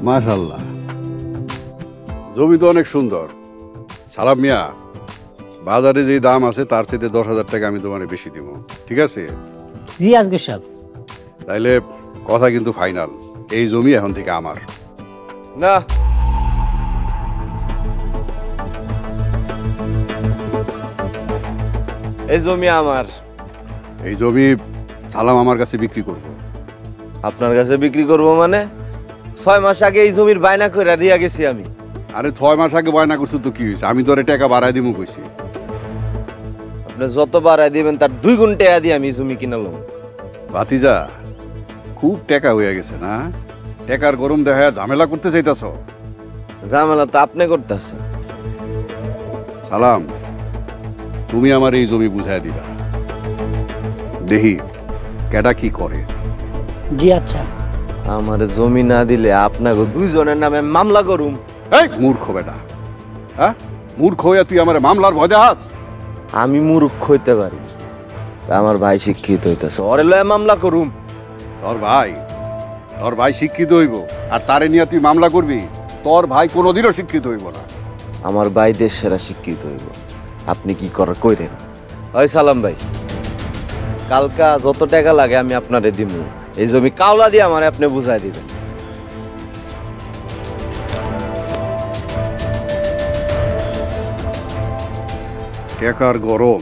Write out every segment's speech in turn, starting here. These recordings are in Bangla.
মাশাআল্লাহ, জমি তো অনেক সুন্দর। সালাম মিয়া, বাজারে যে দাম আছে তার চেয়ে 10,000 টাকা আমি তোমার বেশি দিব, ঠিক আছে? জি আজকে সাহেব। তাইলে কথা কিন্তু ফাইনাল, এই জমি এখন থেকে আমার। না, এই জমি আমার। এই জমি সালাম আমার কাছে বিক্রি করব। আপনার কাছে বিক্রি করব মানে? 6 মাস আগে এই জমির বায়না করে দিয়া গেছি আমি। আরে 6 মাস আগে বায়না করছো তো কি হয়েছে? আমি তোরে টাকা বাড়াই দিব কইছি। আপনি যত বাড়াই দিবেন তার 2 গুণ টাকা দিয়ে আমি জমি কিনালাম। ভাতিজা, খুব টাকা হয়ে গেছে না? টাকার গরম দেখা ঝামেলা করতে চাইতাছ? ঝামেলা তো আপনি করতেছেন। সালাম, তুমি আমার এই জমি বুঝাই দিবা, দেখি কেডা কি করে। জি আচ্ছা। আমার জমি না দিলে আপনাকে 2 জনের নামে মামলা করুম। এই মূর্খ বেটা, হ্যাঁ? মূর্খ হইয়া তুই আমার মামলার ভয় দেখাস? আমি মূর্খ হইতে পারি, তা আমার ভাই শিক্ষিত হইতেছে, ওরে লয়ে মামলা করুম। তোর ভাই শিক্ষিত হইব আর তারে নিয়ে তুই মামলা করবি? তোর ভাই কোনোদিনও শিক্ষিত হইব না। আমার ভাই দেশ সেরা শিক্ষিত হইব। আপনি কি করার কইরেন। ওই সালাম ভাই, কালকা যত টাকা লাগে আমি আপনারে দিব। এই জমি কাওলা দিয়ে আমারে আপনি বুঝাই দিবেন। টাকার গরম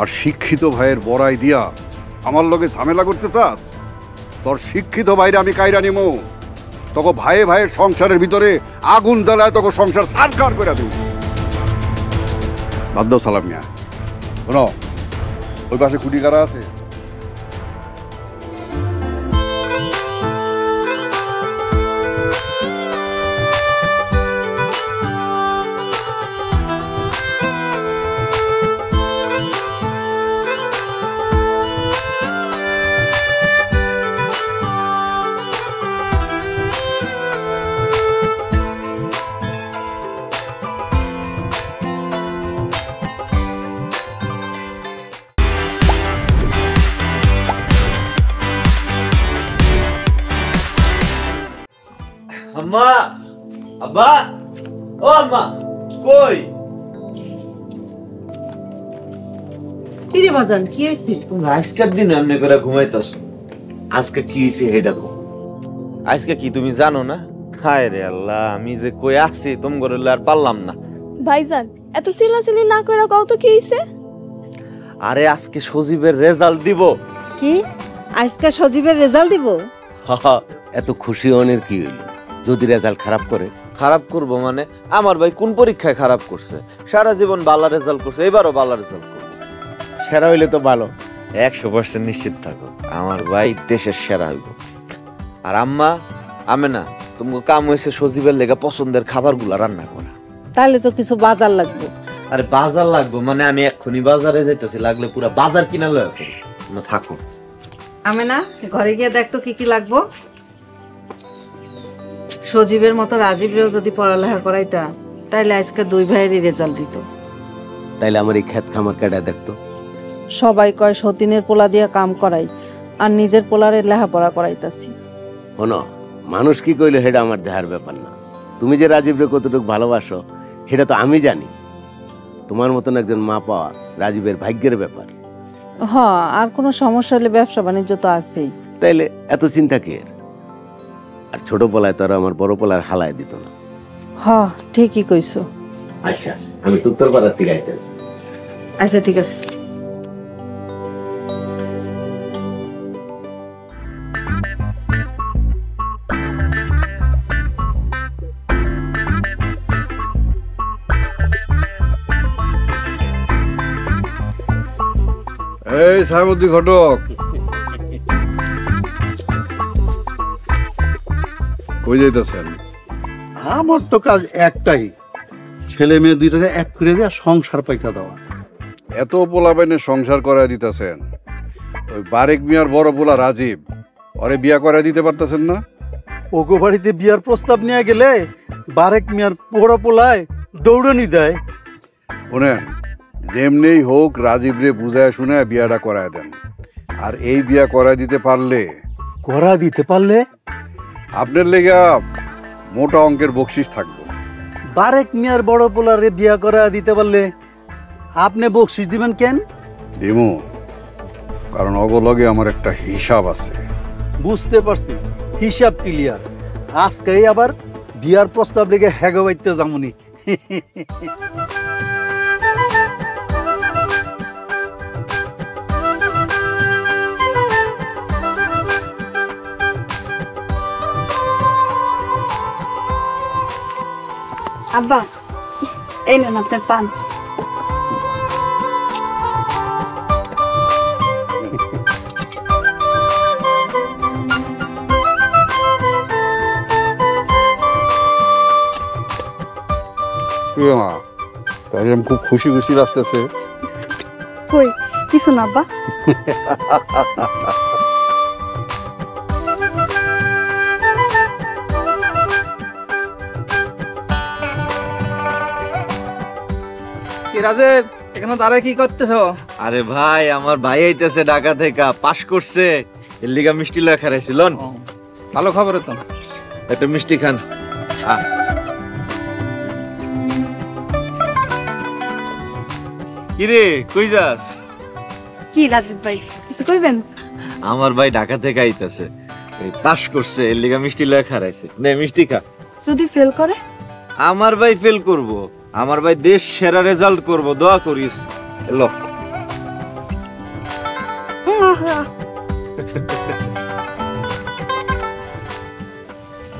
আর শিক্ষিত ভাইয়ের বড়াই দিয়া আমার লগে ঝামেলা করতে চাস? তোর শিক্ষিত ভাইরে আমি কাইরা নিমু, তোকে ভাইয়ে ভাইয়ের সংসারের ভিতরে আগুন জ্বালায় তোকে সংসার সারকার করে দেব। বাদ দাও সালাম মিয়া। শোনো, ওই পাশে খুঁটি কারা আছে? আম্মা, আব্বা, ও আম্মা, কই? কি রে বাজান, কি হইছে? তুমি আজকের দিন এমনি করে ঘুমাইতাছো, আজকে কি হইছে হেডা কো? আজকে কি তুমি জানো না? হায় রে আল্লাহ, আমি যে কই আসছি তুমি করে আর পারলাম না। ভাইজান, এত চিল্লাচিল্লি না কইরা কও তো কি হইছে? আরে আজকে সজীবের রেজাল্ট দিব। কি আজকে সজীবের রেজাল্ট দিব? এত খুশি হনের কি হইল? যদি রেজাল্ট খারাপ করে? খারাপ করব মানে? আমার ভাই কোন পরীক্ষায় খারাপ করছে? সারা জীবন ভালো রেজাল্ট করছে, এবারও ভালো রেজাল্ট করবে। সেরা হইলে তো ভালো, 100% নিশ্চিত থাকো আমার ভাই দেশের সেরা হইব। আর আম্মা, আমি না, তোমাকে কাম হয়েছে সজীবের লেগে পছন্দের খাবারগুলা রান্না করা। তাহলে তো কিছু বাজার লাগবে। আরে বাজার লাগবে মানে আমি এক্ষুনি বাজারে যাইতেছি, লাগলে পুরো বাজার কিনা লয় না। থাকো আমি না, ঘরে গিয়ে দেখতো কি কি লাগবো। সজীবের মতো রাজীবরেও যদি পড়ালেখা করাইতা তাইলে আজকে 2 ভাইয়েরই রেজাল্ট দিত। তাইলে আমার এই ক্ষেত খামার কাটা দেখতো। সবাই কয় সতীনের পোলা দিয়া কাম করাই, আর নিজের পোলারে লেখাপড়া করাইতাছি। হনো, মানুষ কি কইলো সেটা আমার দেহার ব্যাপার না। তুমি যে রাজীবরে কতটুকু ভালোবাসো সেটা তো আমি জানি। তোমার মতন একজন মা পাওয়া রাজীবের ভাগ্যের ব্যাপার। হ্যাঁ, আর কোনো সমস্যা হলে ব্যবসা বাণিজ্য তো আছেই। তাইলে এত চিন্তা কি? আর ছোট পোলায় তো আর আমার বড় পোলার হালায় দিত না। হ্যাঁ, ঠিকই কইছো। আচ্ছা, আমি উত্তর পাড়ার থেকে আইতেছি। আচ্ছা, ঠিক আছে। এই সাহেবুদ্দি ঘটক, কই যাইতেছেন? আমার তো কাজ একটাই, ছেলে মেয়ে দুইটাকে এক করে দেওয়া, সংসার পাইতা দেওয়া। এত পোলাপাইনে সংসার করায় দিতেছেন, ওই বারেক মিয়ার বড় পোলা রাজীব, ওরে বিয়া করায় দিতে পারতেছেন না? ওগো বাড়িতে বিয়ার প্রস্তাব নিয়ে গেলে বারেক মিয়ার পোড়া পোলায় দৌড়নি দেয়। শোনেন, যেমনি হোক রাজীব রে বুঝায় শুনে বিয়াটা করায় দেন। আর এই বিয়া করায় দিতে পারলে করা দিতে পারলে আপনার লেগা মোটা অঙ্কের বকশিস থাকবো। বারেক মিয়ার বড় পোলারে বিয়া করা দিতে পারলে আপনি বকশিস দিবেন কেন? দিমু, কারণ অগলগে আমার একটা হিসাব আছে। বুঝতে পারছি, হিসাব ক্লিয়ার। আজকেই আবার বিয়ার প্রস্তাব লেগে হেগবাইতে যামুনি। আব্বা, এই নেন আপনার পান। তাই আমি খুব খুশি খুশি লাগতেছে। কই কিছু না আব্বা। রাজেব, এখানে দাঁড়ায় কি করতেছ? আরে ভাই, আমার ভাই আইতেছে ঢাকা থেকে, পাশ করছে, এর লিগা মিষ্টি লয়ে খারাইছিল। ভালো খবর তো, একটা মিষ্টি খান। কিরে, কই যাস? কি রাজীব ভাই, কিছু কইবেন? আমার ভাই ঢাকা থেকে আইতেছে, এই পাশ করছে, এর লিগা মিষ্টি লয়ে খারাইছে। নে মিষ্টি খা। যদি ফেল করে? আমার ভাই ফেল করব, আমার ভাই দেশ সেরা রেজাল্ট করব, দোয়া করিস। এলো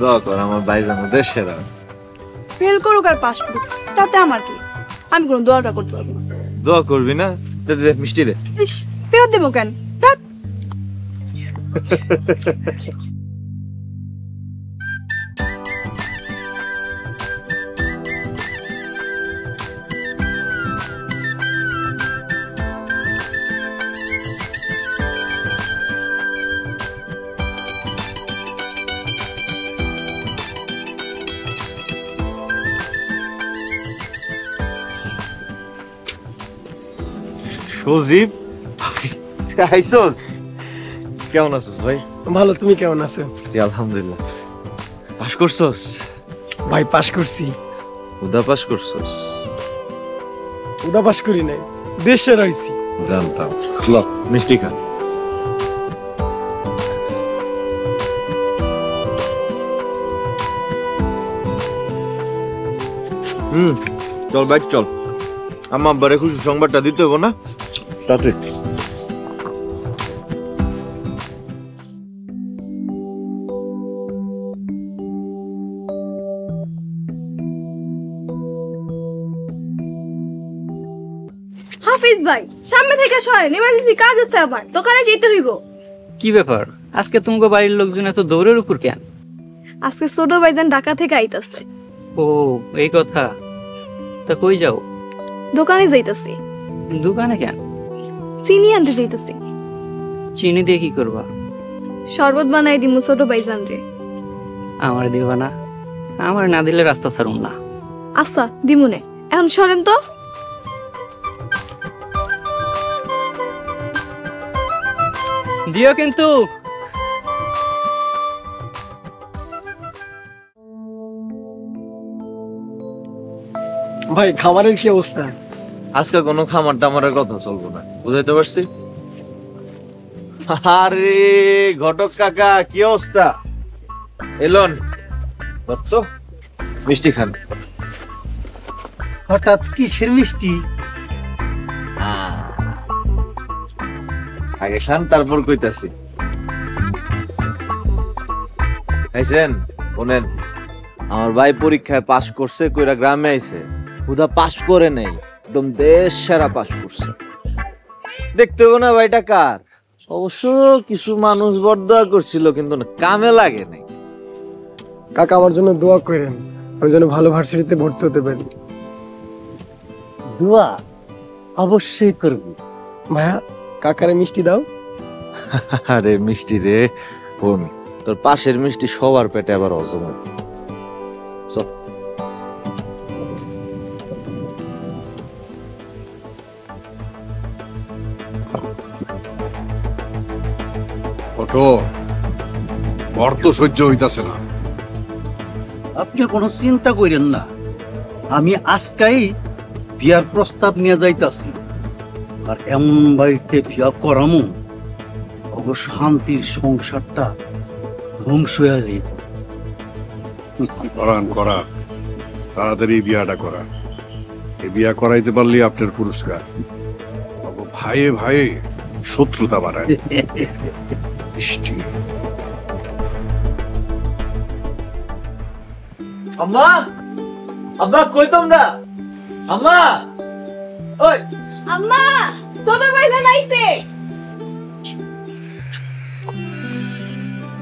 দোয়া কর আমার ভাই যেন দেশ সেরা। ফেল করুক আর পাস করুক, তাতে আমার কি? আমি কোনো দোয়াটা করতে পারবো না। দোয়া করবি না? দে দে মিষ্টি দে। ইস, ফেরত দেবো কেন? থাক। সজীব, আইসোস? কেমন আছিস ভাই? ভালো, তুমি কেমন আছো? জি আলহামদুলিল্লাহ। পাস করছস? ভাই পাস করছি। উদা পাস করছস? উদা পাস করি নাই, দেশে রয়েছি। জানতাম। ল মিষ্টি খা। চল বাইক চল, আম্মা আব্বারে খুশি সংবাদটা দিতে হবো না? তাতে হাফিজ ভাই, সামনে থেকে সরেন, ইমার্জেন্সি কাজ আছে আমার, দোকানে যেতে হইব। কি ব্যাপার, আজকে তোমাকে বাড়ির লোকজন এত দৌড়ের উপর কেন? আজকে ছোট ভাইজান ঢাকা থেকে আইতাছে। ও এই কথা, তা কই যাও? দোকানে যাইতাছি। দোকানে কেন? চিনি আনতে যাইতাছি। চিনি দিয়ে কি করবা? শরবত বানাই দিমু ছোট ভাইজান রে। আমার দিবা না? আমার না দিলে রাস্তা ছাড়ুম না। আচ্ছা দিমুনে, এখন সরেন তো। দিও কিন্তু। ভাই খাবারের কি অবস্থা? আজকে কোনো খামার টামারের কথা চলবো না, বুঝাইতে পারছি? আরে ঘটক কাকা, কি অবস্থা? এলন তো মিষ্টি খান। হঠাৎ কিসের মিষ্টি? আগে খান তারপর কইতাছি। খাইছেন? শোনেন, আমার ভাই পরীক্ষায় পাশ করছে, কইরা গ্রামে আইছে, হুদা পাশ করে নেই, একদম দেশ সেরা পাশ করছে। দেখতে হবে না ভাইটা কার। অবশ্য কিছু মানুষ বরদোয়া করছিল, কিন্তু না কামে লাগে নাই। কাকা আমার জন্য দোয়া করেন, আমি যেন ভালো ভার্সিটিতে ভর্তি হতে পারি। দোয়া অবশ্যই করব। ভাইয়া কাকারে মিষ্টি দাও। আরে মিষ্টি রে বোন, তোর পাশের মিষ্টি সবার পেটে আবার হজম হয়। চল। ওঠো, বর তো সহ্য হইতাছে না। আপনি কোনো চিন্তা করেন না, আমি আজকাই বিয়ার প্রস্তাব নিয়ে যাইতাছি। আর এমন বাড়িতে বিয়া করামু ওগো শান্তির সংসারটা ধ্বংস হয়ে যাইব। করান করান, তাড়াতাড়ি বিয়াটা করান। এই বিয়া করাইতে পারলে আপনার পুরস্কার। ভাইয়ে ভাইয়ে শত্রুতা বাড়ায়। মিষ্টি। আম্মা, আব্বা কই তোমরা? আম্মা, ওই আম্মা, ছোট ভাইজান আইছে।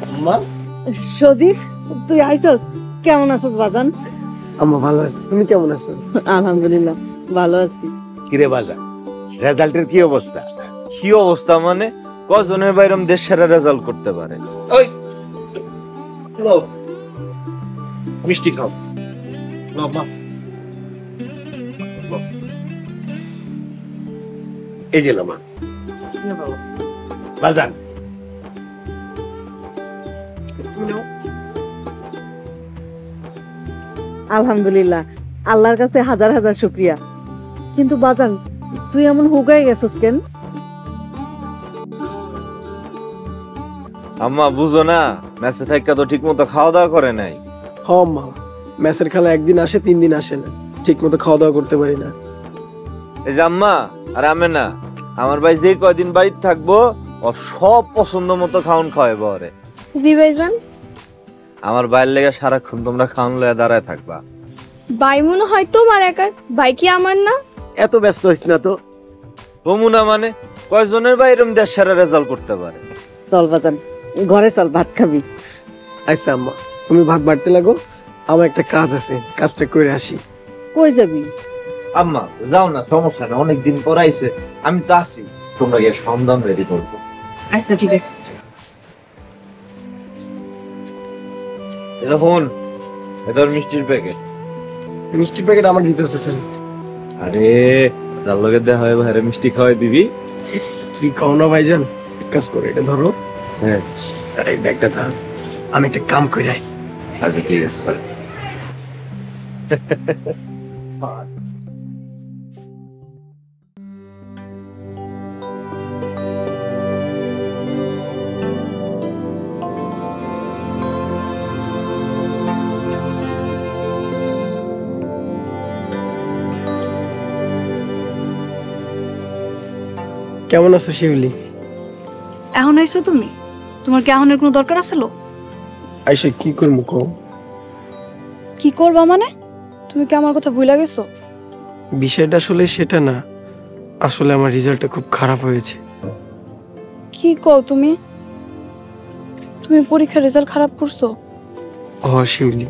আম্মা, সজীব, তুই আইছস? কেমন আছিস বাজান? আম্মা ভালো আছি, তুমি কেমন আছো? আলহামদুলিল্লাহ ভালো আছি। কিরে বাজার, রেজাল্টের কি অবস্থা? কি অবস্থা মানে? কজনের বাইরম দেশ সেরা রেজাল্ট করতে পারে? ওই লো, মিষ্টি খাও। লো মা, এই যে মা বাজান। আলহামদুলিল্লাহ, আল্লাহর কাছে হাজার হাজার শুকরিয়া। কিন্তু বাজান, তুই এমন হুগাই গেছস কেন? আম্মা বুঝো না, মেসে থাকা তো ঠিক মতো খাওয়া দাওয়া করে নাই। হ মা, ম্যাচের খেলা একদিন আসে 3 দিন আসে না, ঠিক মতো খাওয়া দাওয়া করতে পারি না। এই যে আম্মা আর আমি না, আমার ভাই যে কয়দিন বাড়িতে থাকবো ও সব পছন্দ মতো খাওন খাওয়াইবো ওরে। জি ভাইজান। আমার বাইরের লেগে সারাক্ষণ তোমরা খাওয়ান লয়ে দাঁড়ায় থাকবা। ভাই মনে হয় তোমার একার, ভাই কি আমার না? এত ব্যস্ত হইস না তো। বমুনা মানে কয়জনের বাইরম দেশ সেরা রেজাল্ট করতে পারে? চল বাজান, ঘরে চল, ভাত খাবি। আচ্ছা আম্মা, তুমি ভাত বাড়তে লাগো, আমার একটা কাজ আছে, কাজটা করে আসি। কই যাবি? আম্মা যাও না, সমস্যা না, অনেকদিন পর আইছে, আমি তো আছি। তোমরা গিয়ে সন্ধান রেডি করছো। আচ্ছা ঠিক আছে। যখন এদের মিষ্টির প্যাকেট। মিষ্টির প্যাকেট আমার দিতেছে কেন? আরে যার লগে দেখা হয় ভাইরে মিষ্টি খাওয়াই দিবি। তুই খাও না ভাইজান, এক কাজ করে এটা ধরো, হ্যাঁ আর এই ব্যাগটা ধর, আমি একটা কাম করে আই। আচ্ছা ঠিক আছে স্যার। কেমন আছো শিউলি? এখন আইছো তুমি? তোমার কি এখনের কোনো দরকার আছিল? আইসে কি করবো কও? কি করবা মানে? তুমি কি আমার কথা ভুলে গেছো? বিষয়টা আসলে সেটা না, আসলে আমার রেজাল্টটা খুব খারাপ হয়েছে। কি কও তুমি? তুমি পরীক্ষার রেজাল্ট খারাপ করছো? ও শিউলি,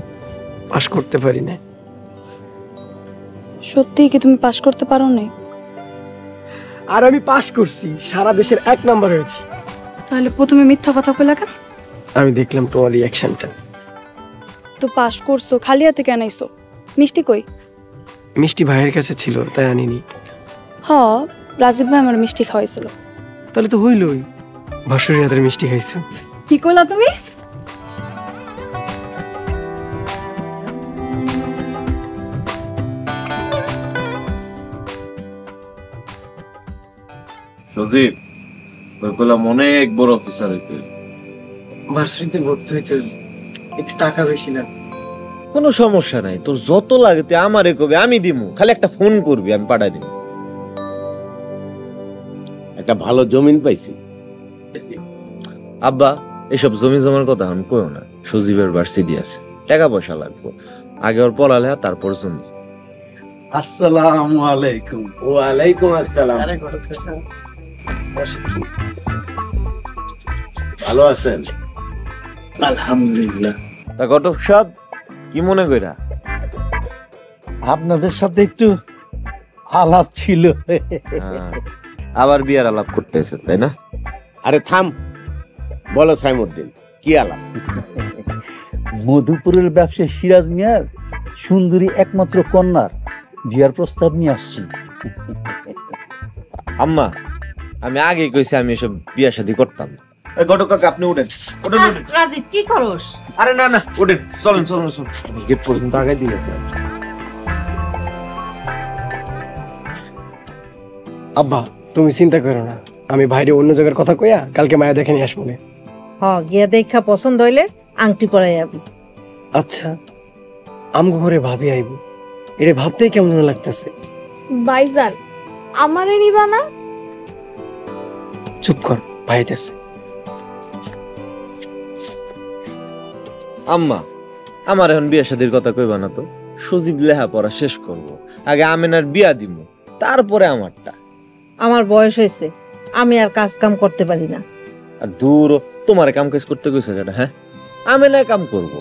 পাস করতে পারি না। সত্যি কি তুমি পাস করতে পারো নাই? আর আমি পাস করছি, সারা দেশের 1 নাম্বার হয়েছি। তাহলে প্রথমে মিথ্যা কথা কইলা কেন? আমি দেখলাম তোমার রিঅ্যাকশনটা। তো পাস করছো, খালি হাতে কেন আইছো? মিষ্টি কই? মিষ্টি ভাইয়ের কাছে ছিল, তাই আনিনি। হ্যাঁ, রাজীব ভাই আমার মিষ্টি খাওয়াইছিল। তাহলে তো হইলই, ভাসুরের হাতের মিষ্টি খাইছো। কি কইলা তুমি? সজীব, ওই বললাম অনেক বড় অফিসার হইতে। ভার্সিটিতে ভর্তি হইতে একটু টাকা বেশি না? কোনো সমস্যা নাই, তোর যত লাগে তুই আমারে কবি, আমি দিমু, খালি একটা ফোন করবি, আমি পাঠাই দিব। একটা ভালো জমিন পাইছি। আব্বা এসব জমি জমার কথা আমি কইও না, সজীবের ভার্সিটি আছে, টাকা পয়সা লাগবে, আগে ওর পড়ালেখা তারপর জমি। আসসালামু আলাইকুম। ওয়ালাইকুম আসসালাম। ভালো আছেন? আলহামদুলিল্লাহ। তা ঘটক সাহেব কি মনে কইরা? আপনাদের সাথে একটু আলাপ ছিল। আবার বিয়ার আলাপ করতেছে তাই না? আরে থাম, বলো সাইমুদ্দিন, কি আলাপ? মধুপুরের ব্যবসায়ী সিরাজ মিয়ার সুন্দরী একমাত্র কন্যার বিয়ার প্রস্তাব নিয়ে আসছি। আম্মা, আমি আগেই কইছি আমি এসব বিয়া শাদী করতাম না। ঘটক কাকা আপনি উঠেন, উঠেন উঠেন। রাজীব কি করস? আরে না না, উঠেন, চলেন চলেন চলেন, গেট পর্যন্ত আগে দিয়ে আব্বা তুমি চিন্তা করো না, আমি বাইরে অন্য জায়গার কথা কইয়া কালকে মায়া দেখে নিয়ে আসবো। গিয়া দেখা পছন্দ হইলে আংটি পরাই যাবি। আচ্ছা, আমগো ঘরে ভাবি আইব, এটা ভাবতেই কেমন লাগতেছে। ভাইজান আমারে নিবা না? চুপ কর, ভাইতেছে। আম্মা, আমার এখন বিয়া শাদীর কথা কইবা না তো। সজীব লেহা পড়া শেষ করব, আগে আমেনার বিয়া দিব, তারপরে আমারটা। আমার বয়স হয়েছে, আমি আর কাজ কাম করতে পারি না। আর দূর, তোমারে কাম কাজ করতে কইছে কেটা? হ্যাঁ, আমেনা কাম করব।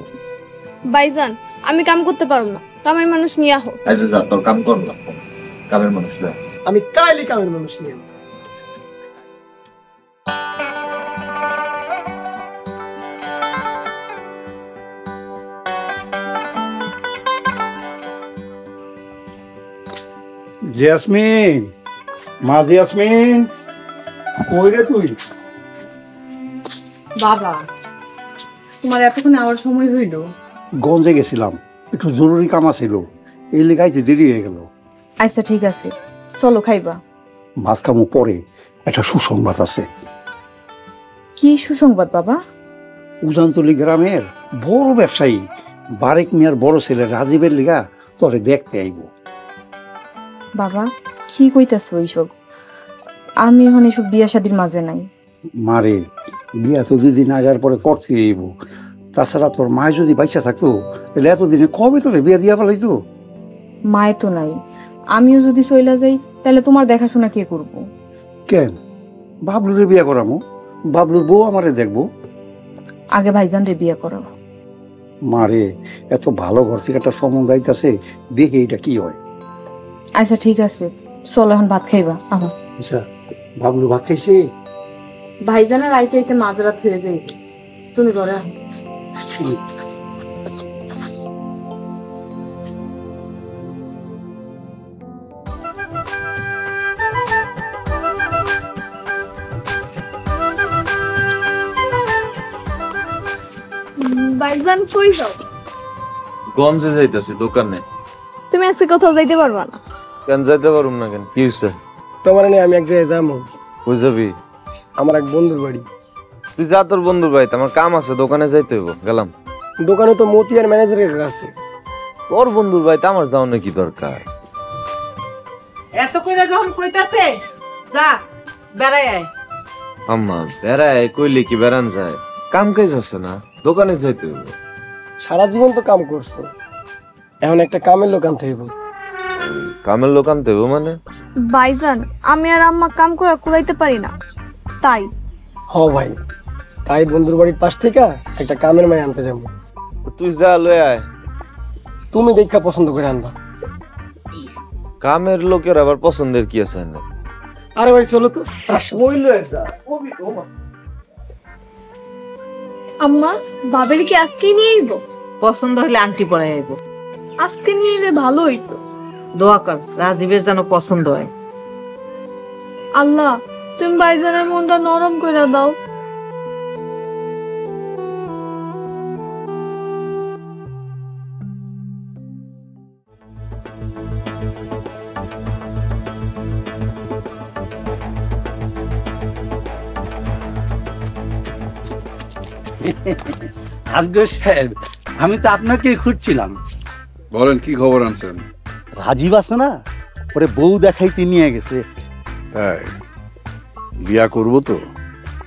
ভাইজান আমি কাম করতে পারবো না, কামের মানুষ নিয়ে আহো। আচ্ছা যা, তোর কাম কর না, কামের মানুষ না। আমি কাইলে কামের মানুষ নিয়ে জেসমিন, মা জেসমিন, কই রে তুই? বাবা তোমার এতক্ষণ আওয়ার সময় হইল? গঞ্জে গেছিলাম, একটু জরুরি কাম ছিল, এই লেগাইতে দেরি হয়ে গেল। আচ্ছা ঠিক আছে, চলো খাইবা। ভাত কামো পরে, একটা সুসংবাদ আছে। কি সুসংবাদ বাবা? উজানতলি গ্রামের বড় ব্যবসায়ী বারেক মিয়ার বড় ছেলে রাজীবের লিগা তোরে দেখতে আইব। বাবা কি কইতাছো এইসব? আমি এখন এসব বিয়া শাদীর মাঝে নাই। মারে, বিয়া তো 2 দিন আগার পরে করতে আইব। তাছাড়া তোর মায় যদি বাইসা থাকতো তাহলে এতদিনে কবে তোরে বিয়া দিয়া ফেলাইতো? মায়ে তো নাই, আমিও যদি চইলা যাই তাহলে তোমার দেখাশোনা কে করব? কেন, বাবলুরে বিয়া করামো, বাবলুর বউ আমারে দেখবো। আগে ভাইজান রে বিয়া করাবো। মারে, এত ভালো ঘর থেকে একটা সম্বন্ধ আইতাছে, দেখে এটা কি হয়। আচ্ছা ঠিক আছে, চলো এখন ভাত খাইবা। আহো। আচ্ছা, বাবলু ভাত খাইছে? ভাইজানের আইতে আইতে মাঝরাত হয়ে যাই, তুমি ঘরে আহো। ভাইজান কই যাও? গঞ্জে যাইতাছি দোকানে। তুমি আজকে কোথাও যাইতে পারবা না? কেন যাইতে পারুম না কেন? কি হইছে? তোমার নিয়ে আমি এক জায়গায় যাবো, কই যাবি? আমার এক বন্ধুর বাড়ি। তুই যা তোর বন্ধুর বাড়িতে, আমার কাম আছে, দোকানে যাইতে হইব। গেলাম। দোকানে তো মতি আর ম্যানেজারের কাছে। তোর বন্ধুর বাড়িতে আমার যাওয়ার কি দরকার? এত কইরা যখন কইতাছে যা বেড়াই আয়। আম্মা, বেড়ায় কইলে কি বেড়ান যায়? কাম কাজ আছে না, দোকানে যাইতে হইব। সারা জীবন তো কাম করছো, এখন একটা কামের লোক আনতে হইব। কামের লোক আনতে হইব মানে? ভাইজান আমি আর আম্মা কাম করে কুলাইতে পারি না, তাই। হ ভাই, তাই বন্ধুর বাড়ির পাশ থেকে একটা কামের মাই আনতে যাবো। তুই যা লয়ে আয়। তুমি দেখা পছন্দ করে আনবা। কামের লোকের আবার পছন্দের কি আছে না? আরে ভাই চলো তো। আম্মা বাবের কি আজকে নিয়ে আইব? পছন্দ হলে আংটি পরাই আইব। আজকে নিয়ে এলে ভালো হইতো। দোয়া কর রাজীবের যেন পছন্দ হয়। আল্লাহ তুমি ভাইজানের মনটা নরম করে দাও। আজগর সাহেব, আমি তো আপনাকে খুঁজছিলাম। বলেন কি খবর আনছেন? রাজীব আছে না, ওরে বউ দেখাইতে নিয়ে গেছে। তাই বিয়া করব তো?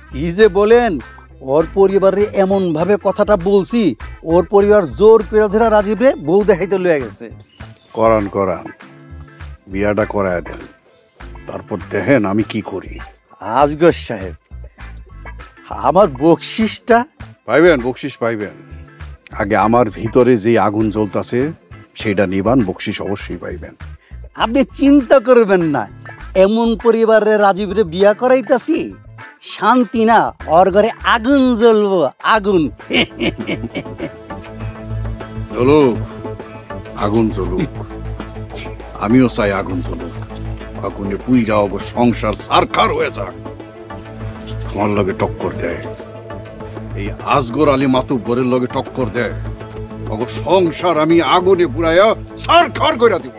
কি যে বলেন, ওর পরিবারে এমন ভাবে কথাটা বলছি, ওর পরিবার জোর করে ধরে রাজীবে বউ দেখাইতে লয়ে গেছে। করান বিয়াটা করায় দেন, তারপর দেখেন আমি কি করি। আজগর সাহেব, আমার বকশিসটা পাইবেন, বকশিস পাইবেন। আগে আমার ভিতরে যে আগুন জ্বলতাছে সেটা নিবান, বকশিস অবশ্যই পাইবেন। আপনি চিন্তা করবেন না, এমন পরিবারে রাজীবরে বিয়া করাইতাছি, শান্তি না, ওর ঘরে আগুন জ্বলবো, আগুন। জ্বলুক, আগুন জ্বলুক, আমিও চাই আগুন জ্বলুক। আগুনে পুইরা অব সংসার সারখার হয়ে যাক। আমার লগে টক্কর দেয়, এই আজগর আলী মাতুব্বরের লগে টক্কর দেয়, অগর সংসার আমি আগুনে পুরাইয়া সারখার করে দিব।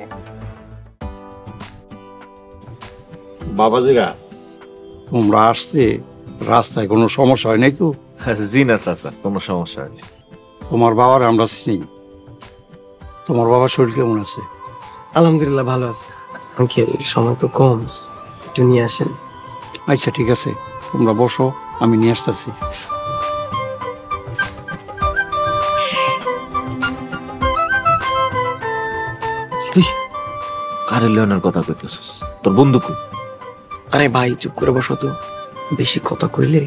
বাবাজিরা, তোমরা আসছে, রাস্তায় কোনো সমস্যা হয় নাই তো? জি না চাচা, কোনো সমস্যা নেই। তোমার বাবার আমরা চিনি। তোমার বাবার শরীর কেমন আছে? আলহামদুলিল্লাহ ভালো আছে আঙ্কেল, সময় তো কম, একটু নিয়ে আসেন। আচ্ছা ঠিক আছে, তোমরা বসো, আমি নিয়ে আসতেছি। কারে লিওনের কথা কইতেছিস? তোর বন্ধু কই? আরে ভাই চুপ করে বসো তো, বেশি কথা কইলে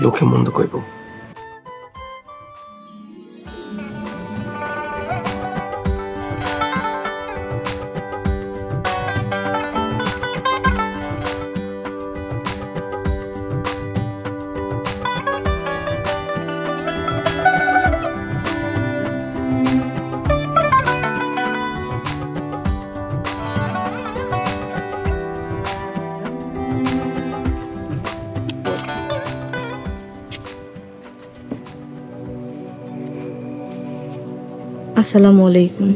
লোকে মন্দ কইব। আসসালামু আলাইকুম।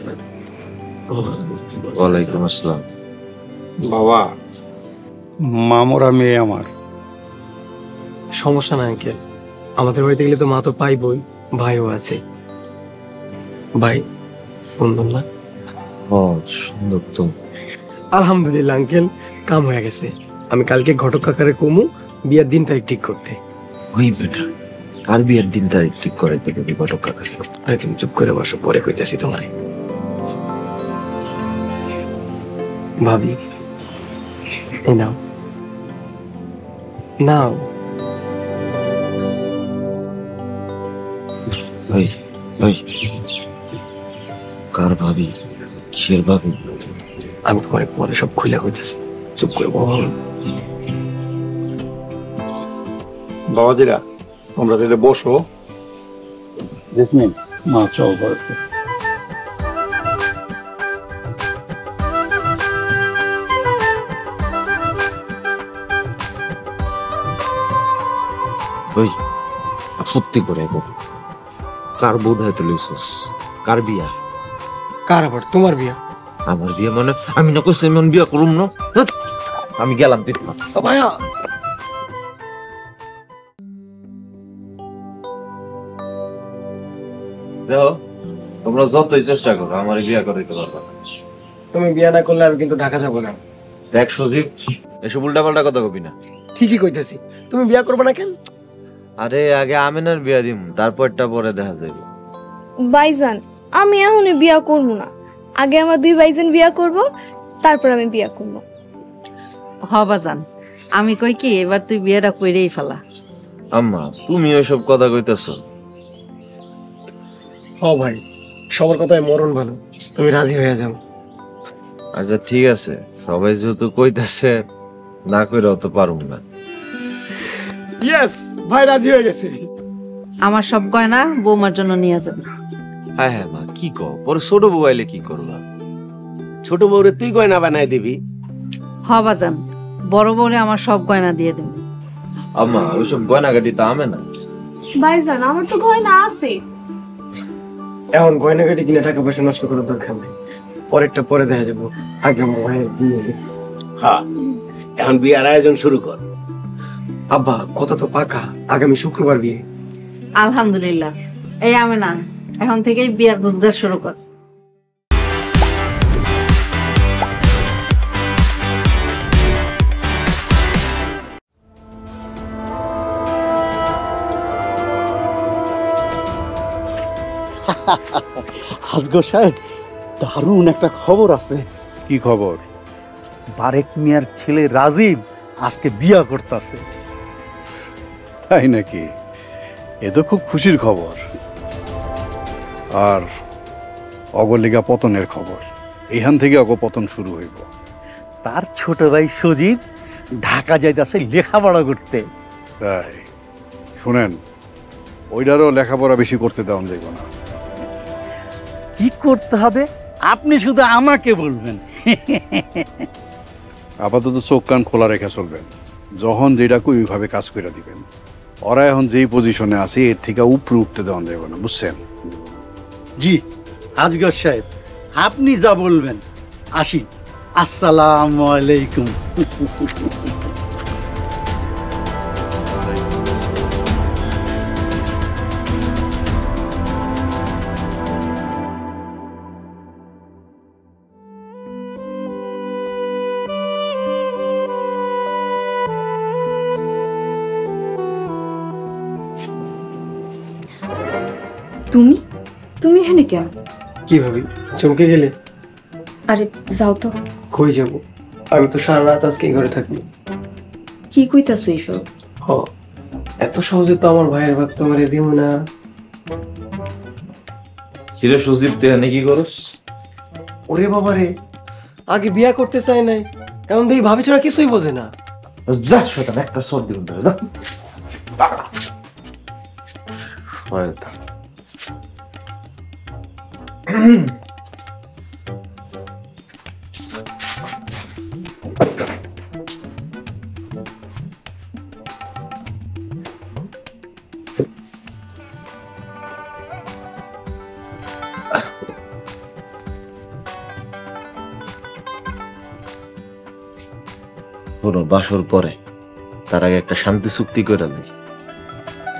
ওয়ালাইকুম আসসালাম। বাবা, মামরা মেয়ে আমার। সমস্যা না আঙ্কেল, আমাদের বাড়িতে গেলে তো মা তো পাইবই, ভাইও আছে। ভাই সুন্দর না? সুন্দর তো। আলহামদুলিল্লাহ আঙ্কেল, কাম হয়ে গেছে। আমি কালকে ঘটক কাকারে কমু বিয়ার দিন তারিখ ঠিক করতে। ওই বেটা, কার বিয়ের দিন তারিখ ঠিক করাইতে গেলি ঘটক কাকা? আরে তুমি চুপ করে বসো, পরে কইতাছি তোমারে। ভাবি এই নাও নাও। ওই ওই, কার ভাবি? কিসের ভাবি? আমি তোমার পরে সব খুলে কইতাছি, চুপ করে বল। বাবাজিরা, তোমরা তাহলে বসো। জেসমিন, মা চল ঘরে। ওই সত্যি করে বল, কার বোধ হয়তো লইছস? কার বিয়া? কার আবার? তোমার বিয়া? আমার বিয়া মানে আমি না কইছি এমন বিয়া করুম না। ধ্যাৎ, আমি গেলাম দেখব। ভাইয়া দেখো, তোমরা যতই চেষ্টা করো আমার বিয়া করাইতে পারবে না। তুমি বিয়া না করলে আমি কিন্তু ঢাকা যাবো না। দেখ সজীব, এসব উল্টা পাল্টা কথা কবি না। ঠিকই কইতেছি, তুমি বিয়া করবে না কেন? আরে আগে আমিনার বিয়া দিম, তারপরটা পরে দেখা যাবে। ভাইজান, আমি এখনই বিয়া করব না, আগে আমার দুই ভাইজান বিয়া করব, তারপর আমি বিয়া করব। হবাজান, আমি কই কি এবার তুই বিয়েটা কইরেই ফেলা। আম্মা, তুমি ওইসব কথা কইতেছো? হ ভাই, সবার কথায় মরণ ভালো, তুমি রাজি হয়ে যাও। আচ্ছা ঠিক আছে, সবাই যেহেতু কইতাছে, না কইরাও তো পারুম না। ইয়েস, ভাই রাজি হয়ে গেছে। আমার সব গয়না বৌমার জন্য নিয়ে যাবে। হ্যাঁ হ্যাঁ মা, কি কও? পরে ছোট বউ আইলে কি করবা? ছোট বউরে তুই গয়না বানাই দিবি? হবাজান, বড় বউরে আমার সব গয়না দিয়ে দেব। আম্মা, ওইসব গয়নাগাটি তো আমে না। ভাইজান, আমার তো গয়না আছে। এখন গয়নাগাটি কিনে টাকা পয়সা নষ্ট করার দরকার নেই, পরেরটা পরে দেখা যাবো। আগে আমার ভাইয়ের বিয়ে। হ্যাঁ, এখন বিয়ার আয়োজন শুরু কর। আব্বা, কথা তো পাকা, আগামী শুক্রবার বিয়ে। আলহামদুলিল্লাহ। এই আমি না, এখন থেকেই বিয়ার গুজগাছ শুরু কর। আজগর সাহেব, দারুণ একটা খবর আছে। কি খবর? বারেক মিয়ার ছেলে রাজীব আজকে বিয়া করতেছে। তাই নাকি? এ তো খুব খুশির খবর। আর অগলিগা পতনের খবর, এখান থেকে অগপতন শুরু হইব। তার ছোট ভাই সজীব ঢাকা যাইতেছে লেখাপড়া করতে। তাই শুনেন, ওইটারও লেখাপড়া বেশি করতে দেওয়া যাইব না। কি করতে হবে আপনি শুধু আমাকে বলবেন। আপাতত চোখ কান খোলা রেখে চলবেন, যখন যেটা কই ওইভাবে কাজ করে দিবেন। ওরা এখন যেই পজিশনে আছে এর থেকে উপরে উঠতে দেওয়া যাবে না, বুঝছেন? জি আজগর সাহেব, আপনি যা বলবেন। আসি, আসসালামু আলাইকুম। তুমি তুমি এখানে কেন? কি ভাবি, চমকে গেলে? আরে যাও তো। কই যাব? আমি তো সারা রাত আজকে ঘরে থাকবো। কি কইতাছো এইসব? হ, এত সহজে তো আমার ভাইয়ের ভাগ তোমারে দিব না। কিরে সুজিব, তুই এনে কি করস? ওরে বাবা রে, আগে বিয়া করতে চাই নাই, এখন দেখি ভাবি ছাড়া কিছুই বোঝে না। যা শয়তান, একটা সর দিন ধরে যা। শয়তান। বাসর পরে তার আগে একটা শান্তি চুক্তি করে নেই।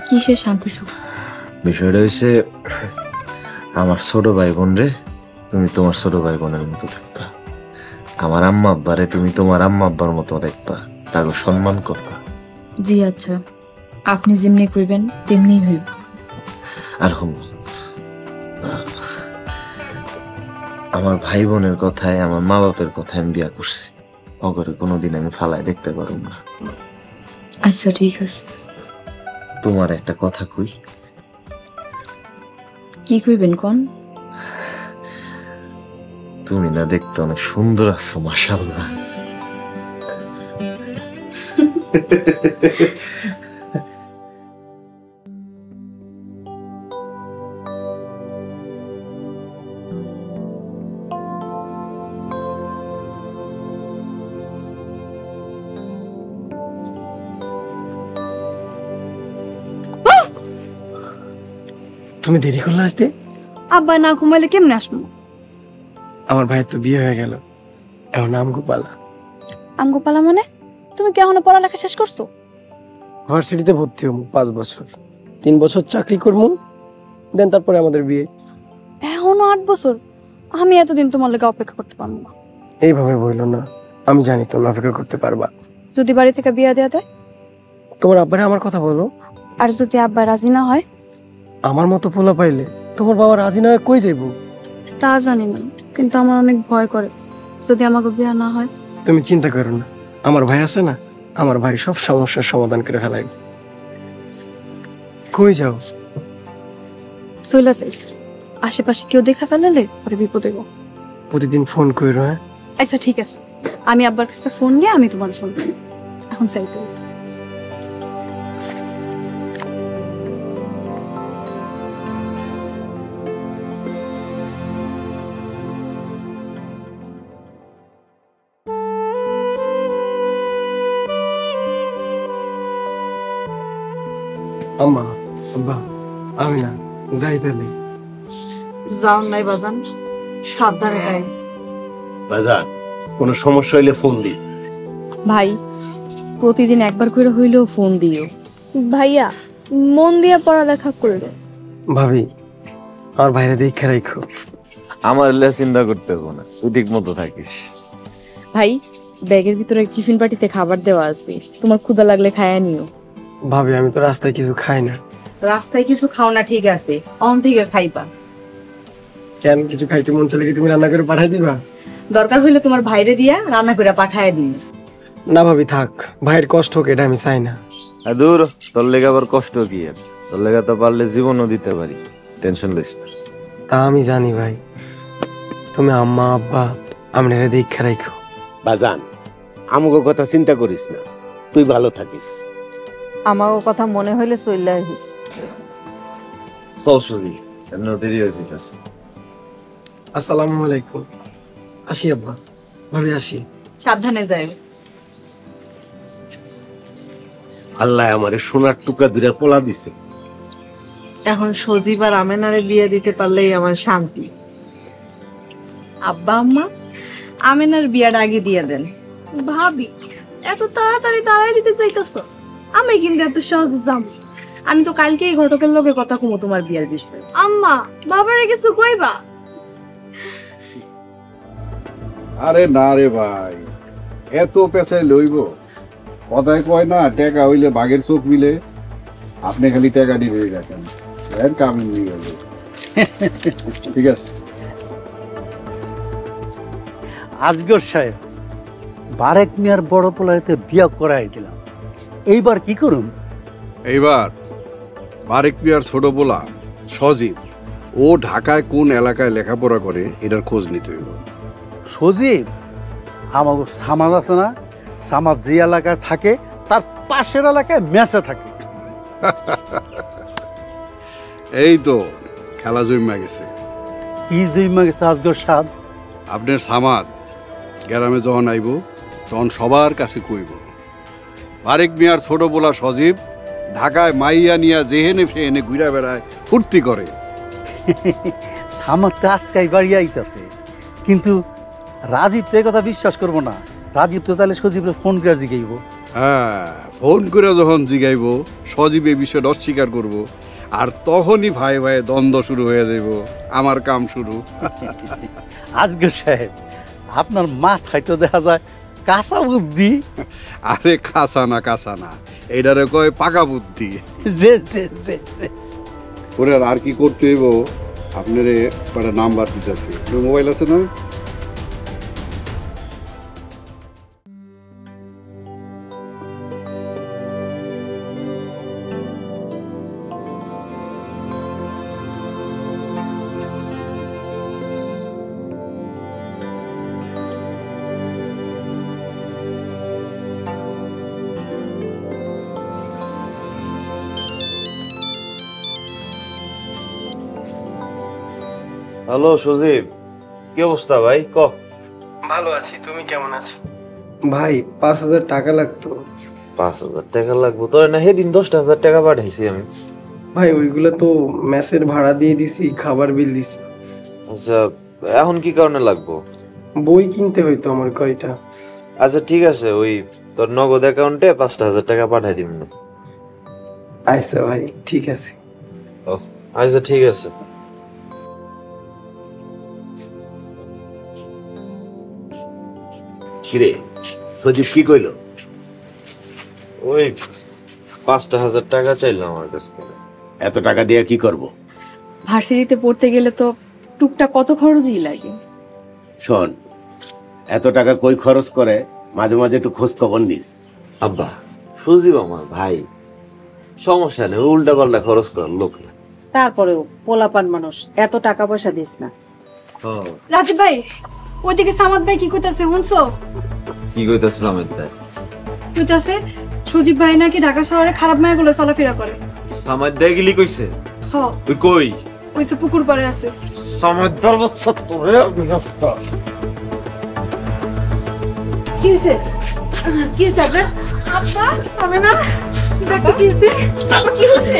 কিসের শান্তি চুক্তি? বিষয়টা হয়েছে, আমার ছোট ভাই বোন রে তুমি তোমার ছোট ভাই বোনের মতো দেখবা, আমার আম্মা আব্বারে তুমি তোমার আম্মা আব্বার মতো দেখবা, তাকে সম্মান করবা। জি আচ্ছা, আপনি যেমনি কইবেন তেমনি হইব। আর হুম, আমার ভাই বোনের কথায়, আমার মা বাপের কথায় আমি বিয়া করছি, অগরে কোনোদিন আমি ফালায় দেখতে পারব না। আচ্ছা ঠিক আছে। তোমার একটা কথা কই। কি কইবেন কোন? তুমি না দেখতে অনেক সুন্দর আছো, মাশাআল্লাহ। তুমি দেরি করলে আসতে? আব্বা না ঘুমাইলে কেমনে আসবো? আমার ভাইয়ের তো বিয়ে হয়ে গেল, এখন নাম গোপালা। আমগোপালা মানে? তুমি কি এখনো পড়ালেখা শেষ করছো? ভার্সিটিতে ভর্তি হবো 5 বছর, 3 বছর চাকরি করবো, দেন তারপরে আমাদের বিয়ে। এখনো 8 বছর? আমি এতদিন তোমার লেগে অপেক্ষা করতে পারবো না। এইভাবে বললো না, আমি জানি তুমি অপেক্ষা করতে পারবা। যদি বাড়ি থেকে বিয়া দেয়া দেয়? তোমার আব্বারে আমার কথা বলো। আর যদি আব্বা রাজি না হয়? আমার মতো পোলা পাইলে তোমার বাবা রাজি না হয় কই যাইবো? তা জানি না, কিন্তু আমার অনেক ভয় করে যদি আমাকে বিয়া না হয়। তুমি চিন্তা করো না, আমার ভাই আছে না, আমার ভাই সব সমস্যার সমাধান করে ফেলাই। কই যাও? চলে যাই, আশেপাশে কেউ দেখা ফেলালে পরে বিপদ হইব। প্রতিদিন ফোন কইরো। হ্যাঁ আচ্ছা ঠিক আছে, আমি আব্বার কাছে ফোন নিয়ে আমি তোমার ফোন করি। এখন চাইতে আম্মা, আব্বা, আমি না যাই তাহলে। যাও নাই বাজান, সাবধানে গাই। বাজার কোনো সমস্যা হইলে ফোন দিস। ভাই প্রতিদিন একবার করে হইলেও ফোন দিও। ভাইয়া মন দিয়ে পড়ালেখা করলো। ভাবি আমার বাইরে দেখে রাখো। আমার চিন্তা করতে হবে না, তুই ঠিক মতো থাকিস। ভাই ব্যাগের ভিতরে টিফিন পার্টিতে খাবার দেওয়া আছে, তোমার ক্ষুধা লাগলে খায়া নিও। ভাবি আমি তো রাস্তায় কিছু খাই না। রাস্তায় কিছু খাও না ঠিক আছে, অন থেকে খাইবা। কেন, কিছু খাইতে মন চাইলে কি তুমি রান্না করে পাঠাই দিবা? দরকার হইলে তোমার ভাইরে দিয়া রান্না করে পাঠায় দিই। না ভাবি থাক, ভাইয়ের কষ্ট হোক এটা আমি চাই না। দূর, তোর লেগে আবার কষ্ট কি? আর তোর লেগে তো পারলে জীবনও দিতে পারি, টেনশন লইস না। তা আমি জানি ভাই, তুমি আম্মা আব্বা আমরা দীক্ষা রাখো। বাজান, আমাকে কথা চিন্তা করিস না, তুই ভালো থাকিস। আমারও কথা মনে হইলে চলে আহিস। চল সুজি, এমন দেরি হয়েছে কাছে। আসসালামু আলাইকুম। আসি আব্বা, ভাবি আসি। সাবধানে যাই। আল্লাহ আমারে সোনার টুকা দূরে পোলা দিছে। এখন সজীব আর আমেনারে বিয়ে দিতে পারলেই আমার শান্তি। আব্বা আম্মা আমেনার বিয়ার আগে দিয়ে দেন। ভাবি এত তাড়াতাড়ি দাঁড়াই দিতে চাইতেছ? আমি কিন্তু এত সহজে যাম। আমি তো কালকেই ঘটকের লগে কথা কমো তোমার বিয়ার বিষয়ে। আম্মা বাবারে কিছু কইবা? আরে না রে ভাই, এত পেছায় লইব? কথায় কয় না, টাকা হইলে বাঘের চোখ মিলে। আপনি খালি টাকা দিয়ে রাখেন, এর কামিন নিয়ে গেল। ঠিক আছে। আজগর সাহেব, বারেক মিয়ার বড় পোলাইতে বিয়া করাই দিলাম, এইবার কি করুন? এইবার বারেক মিয়ার ছোট পোলা সজীব, ও ঢাকায় কোন এলাকায় লেখাপড়া করে এটার খোঁজ নিতে হইব। সজীব আমাকে সামাজ আছে না, সামাজ যে এলাকায় থাকে তার পাশের এলাকায় মেসে থাকে। এই তো খেলা জমা গেছে। কি জইমা গেছে আজগর সাহেব? আপনার সামাদ গ্রামে যখন আইব তখন সবার কাছে কইব বারেক মিয়ার ছোট পোলা সজীব ঢাকায় মাইয়া নিয়া যেহেনে ফেহেনে ঘুরা বেড়ায়, ফুর্তি করে। সামাদ তো আজকাই বাড়ি আইতাছে, কিন্তু রাজীব তো এই কথা বিশ্বাস করবো না। রাজীব তো তাহলে সজীবের ফোন করে জিগাইব। হ্যাঁ, ফোন করে যখন জিগাইব সজীব এই বিষয়টা অস্বীকার করব, আর তখনই ভাই ভাই দ্বন্দ্ব শুরু হয়ে যাইব, আমার কাম শুরু। আজগর সাহেব, আপনার মাথায় তো দেখা যায় কাঁচা বুদ্ধি। আরে কাঁচা না, এইটারে কয় পাকা বুদ্ধি। যে যে যে যে ওরে আর কি করতে হইব, আপনার একটা নাম্বার দিতেছি, মোবাইল আছে না? হ্যালো সুজীব, কি অবস্থা ভাই? ক। ভালো আছি, তুমি কেমন আছো? ভাই 5,000 টাকা লাগতো। 5,000 টাকা লাগবে? তোর না সেদিন 10,000 টাকা পাঠাইছি আমি। ভাই ওইগুলো তো মেসের ভাড়া দিয়ে দিছি, খাবার বিল দিছি। আচ্ছা, এখন কি কারণে লাগবো? বই কিনতে হইতো আমার কয়টা। আচ্ছা ঠিক আছে, ওই তোর নগদ অ্যাকাউন্টে 5,000 টাকা পাঠাই দিব না। আচ্ছা ভাই ঠিক আছে। ও আচ্ছা ঠিক আছে। কিরে সজীব কি কইল? ওই 5,000 টাকা চাইলো আমার কাছ থেকে। এত টাকা দিয়ে কি করব? ভার্সিটিতে পড়তে গেলে তো টুকটাক কত খরচই লাগে। শোন, এত টাকা কই খরচ করে মাঝে মাঝে একটু খোঁজ খবর নিস। আব্বা, সুজীব আমার ভাই, সমস্যা নেই, উল্টা পাল্টা খরচ করার লোক না। তারপরেও পোলাপান মানুষ, এত টাকা পয়সা দিস না। রাজীব ভাই, ওইদিকে সামাদ ভাই কি কইতাছে শুনছো? কি কইতাছে আমেদ ভাই? কইতাছে সুজীব ভাই নাকি ঢাকা শহরে খারাপ মায়াগুলো চলাফেরা করে। সামাদ ভাই গিলি কইছে? হ্যাঁ। তুই কই? কইছে পুকুর পাড়ে আছে। সামাদ দরবাচ্চা তোরে কি হইছে? কি হইছে আপনার? আব্বা হবে না? দেখো কি হইছে? আব্বা কি হইছে?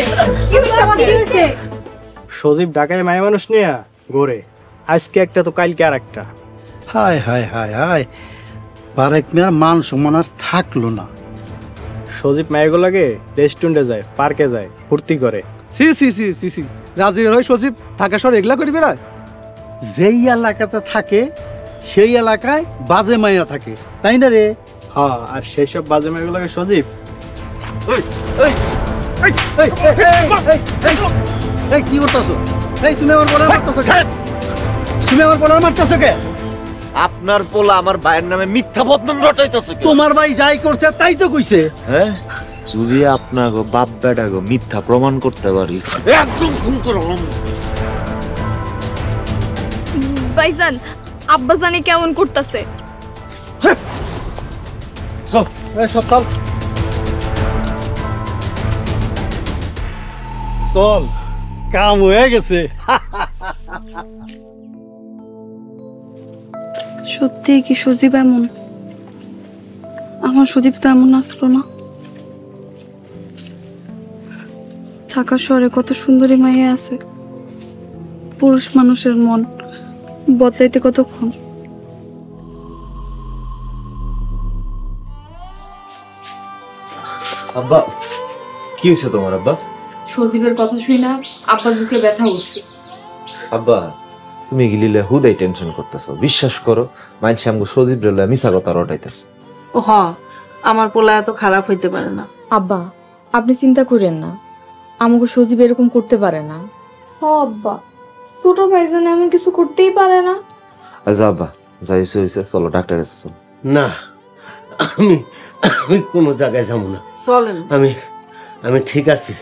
কি হইছে? আমার কি হইছে? সজীব ঢাকায় মায়া মানুষ নিয়ে ঘোরে, আজকে একটা তো কালকে আর একটা। হায় হায় হায় হায়, বারেক মিয়ার মান সম্মান আর থাকলো না। সজীব মায়াগুলাকে রেস্টুরেন্টে যায়, পার্কে যায়, ফুর্তি করে। সি সি সি সি সি রাজীবের ওই সজীব ঢাকা শহর এগুলা করি বেড়ায়? যেই এলাকাতে থাকে সেই এলাকায় বাজে মাইয়া থাকে, তাই না রে? হ্যাঁ, আর সেই সব বাজে মায়াগুলাকে সজীব কি করতেছো? এই তুমি আমার বলার মারতেছো কে? তুমি আমার বলার মারতেছো কে? আপনি আপনার পোলা আমার ভাইয়ের নামে মিথ্যা বদনাম রটাইতেছে। তোমার ভাই যাই করছে তাই তো কইছে। হ্যাঁ, যদি আপনাকে বাপ বেটা গো মিথ্যা প্রমাণ করতে পারি একদম খুন করলাম। ভাইজান আব্বা জানি কেমন করতেছে। চল সব চল চল, কাম হয়ে গেছে। সত্যি কি সজীব এমন? আমার সজীব তো এমন আসলো না। ঢাকা শহরে কত সুন্দরী মাইয়া আছে, পুরুষ মানুষের মন বদলাইতে কতক্ষণ। আব্বা, কি হয়েছে তোমার আব্বা? সজীবের কথা শুই না আব্বার বুকে ব্যথা উঠছে। আব্বা, তুমি গিলিলে হুদাই টেনশন করতেছো। বিশ্বাস করো, মানছি আমগো সজীব রেলে মিছা কথা রটাইতেছে। ও হ, আমার পোলা এত খারাপ হইতে পারে না। আব্বা, আপনি চিন্তা করেন না, আমাকে সজীব এরকম করতে পারে না। হ আব্বা, ছোট ভাইজান এমন কিছু করতেই পারে না। আচ্ছা আব্বা, যাই হয়েছে চলো ডাক্তার কাছে চলো। না, আমি কোনো জায়গায় যাবো না। চলেন। আমি ঠিক আছি।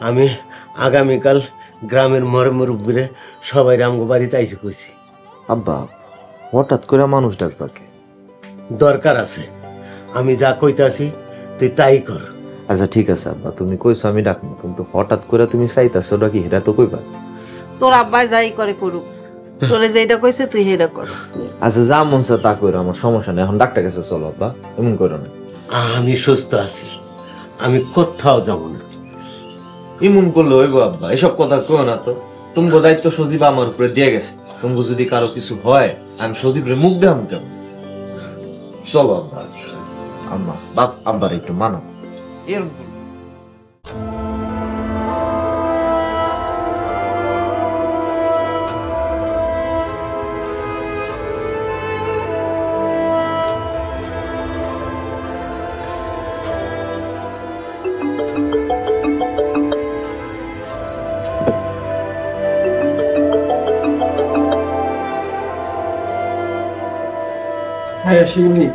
আমি আগামীকাল গ্রামের মরে মুরব্বীরে সবাই আমগো বাড়িতে আইসে কইছি। আব্বা, হঠাৎ করে মানুষ ডাকবাকে দরকার আছে। আমি যা কইতাছি তুই তাই কর। আচ্ছা ঠিক আছে আব্বা, তুমি কইছো আমি ডাকবো, কিন্তু হঠাৎ করে তুমি চাইতাছো ডাকি হেটা তো কইবা। তোর আব্বাই যাই করে করুক, তোরে যেটা কইছে তুই হেটা কর। আচ্ছা যা মন চায় তা কইরো, আমার সমস্যা নেই। এখন ডাক্তার কাছে চলো আব্বা, এমন করো না। আমি সুস্থ আছি, আমি কোথাও যাব না। এমন করলে হইব আব্বা? এসব কথা কও না তো। তুমি দায়িত্ব সজীব আমার উপরে দিয়ে গেছে। তুমি যদি কারো কিছু হয় আমি সজীবের মুখ দেখাম কেমন? চলো আব্বা। আম্মা বাপ আব্বার একটু মানো। এরকম হ্যাঁ শিউলি,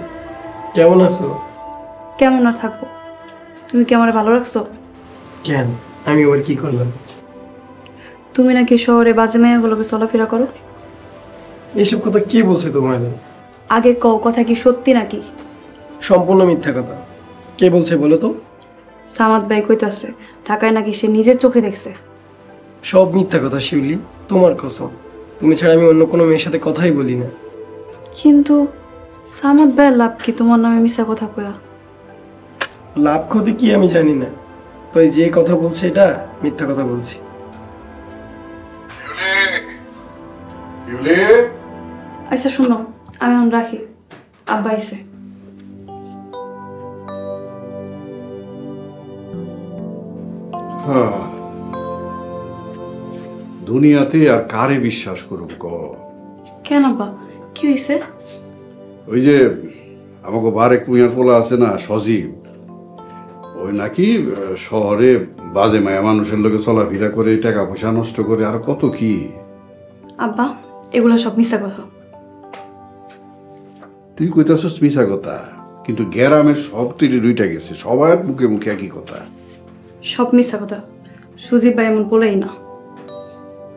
কেমন আছো? কেমন আর থাকবো, তুমি কি আমার ভালো রাখছো? কেন, আমি ওর কি করলাম? তুমি নাকি শহরে বাজে মেয়েগুলোকে চলাফেরা করো। এসব কথা কে বলছে তোমার? আগে কও, কথা কি সত্যি নাকি? সম্পূর্ণ মিথ্যা কথা। কে বলছে বলো তো? সামাদ ভাই কইতাছে ঢাকায় নাকি সে নিজের চোখে দেখছে। সব মিথ্যা কথা শিউলি, তোমার কসম। তুমি ছাড়া আমি অন্য কোনো মেয়ের সাথে কথাই বলি না। কিন্তু সামাদ ভাইয়ের লাভ কি তোমার নামে মিথ্যা কথা কয়া? লাভ ক্ষতি কি আমি জানি না, তাই যে কথা বলছে এটা মিথ্যা কথা বলছি। আচ্ছা শুনো, আমি এখন রাখি, আব্বা আইছে। দুনিয়াতে আর কারে বিশ্বাস করব ক? কেন আব্বা, কি হইছে? ওই যে আমাকে বারেক কুইয়ার পোলা আছে না সজীব, ওই নাকি শহরে বাজে মায়া মানুষের লোকে চলাফেরা করে, টাকা পয়সা নষ্ট করে, আর কত কি। আব্বা, এগুলো সব মিথ্যা কথা। তুই কইতাছস মিছা কথা, কিন্তু গ্রামের সব তৈরি রুইটা গেছে, সবার মুখে মুখে একই কথা। সব মিথ্যা কথা, সুজিব ভাই এমন বলেই না।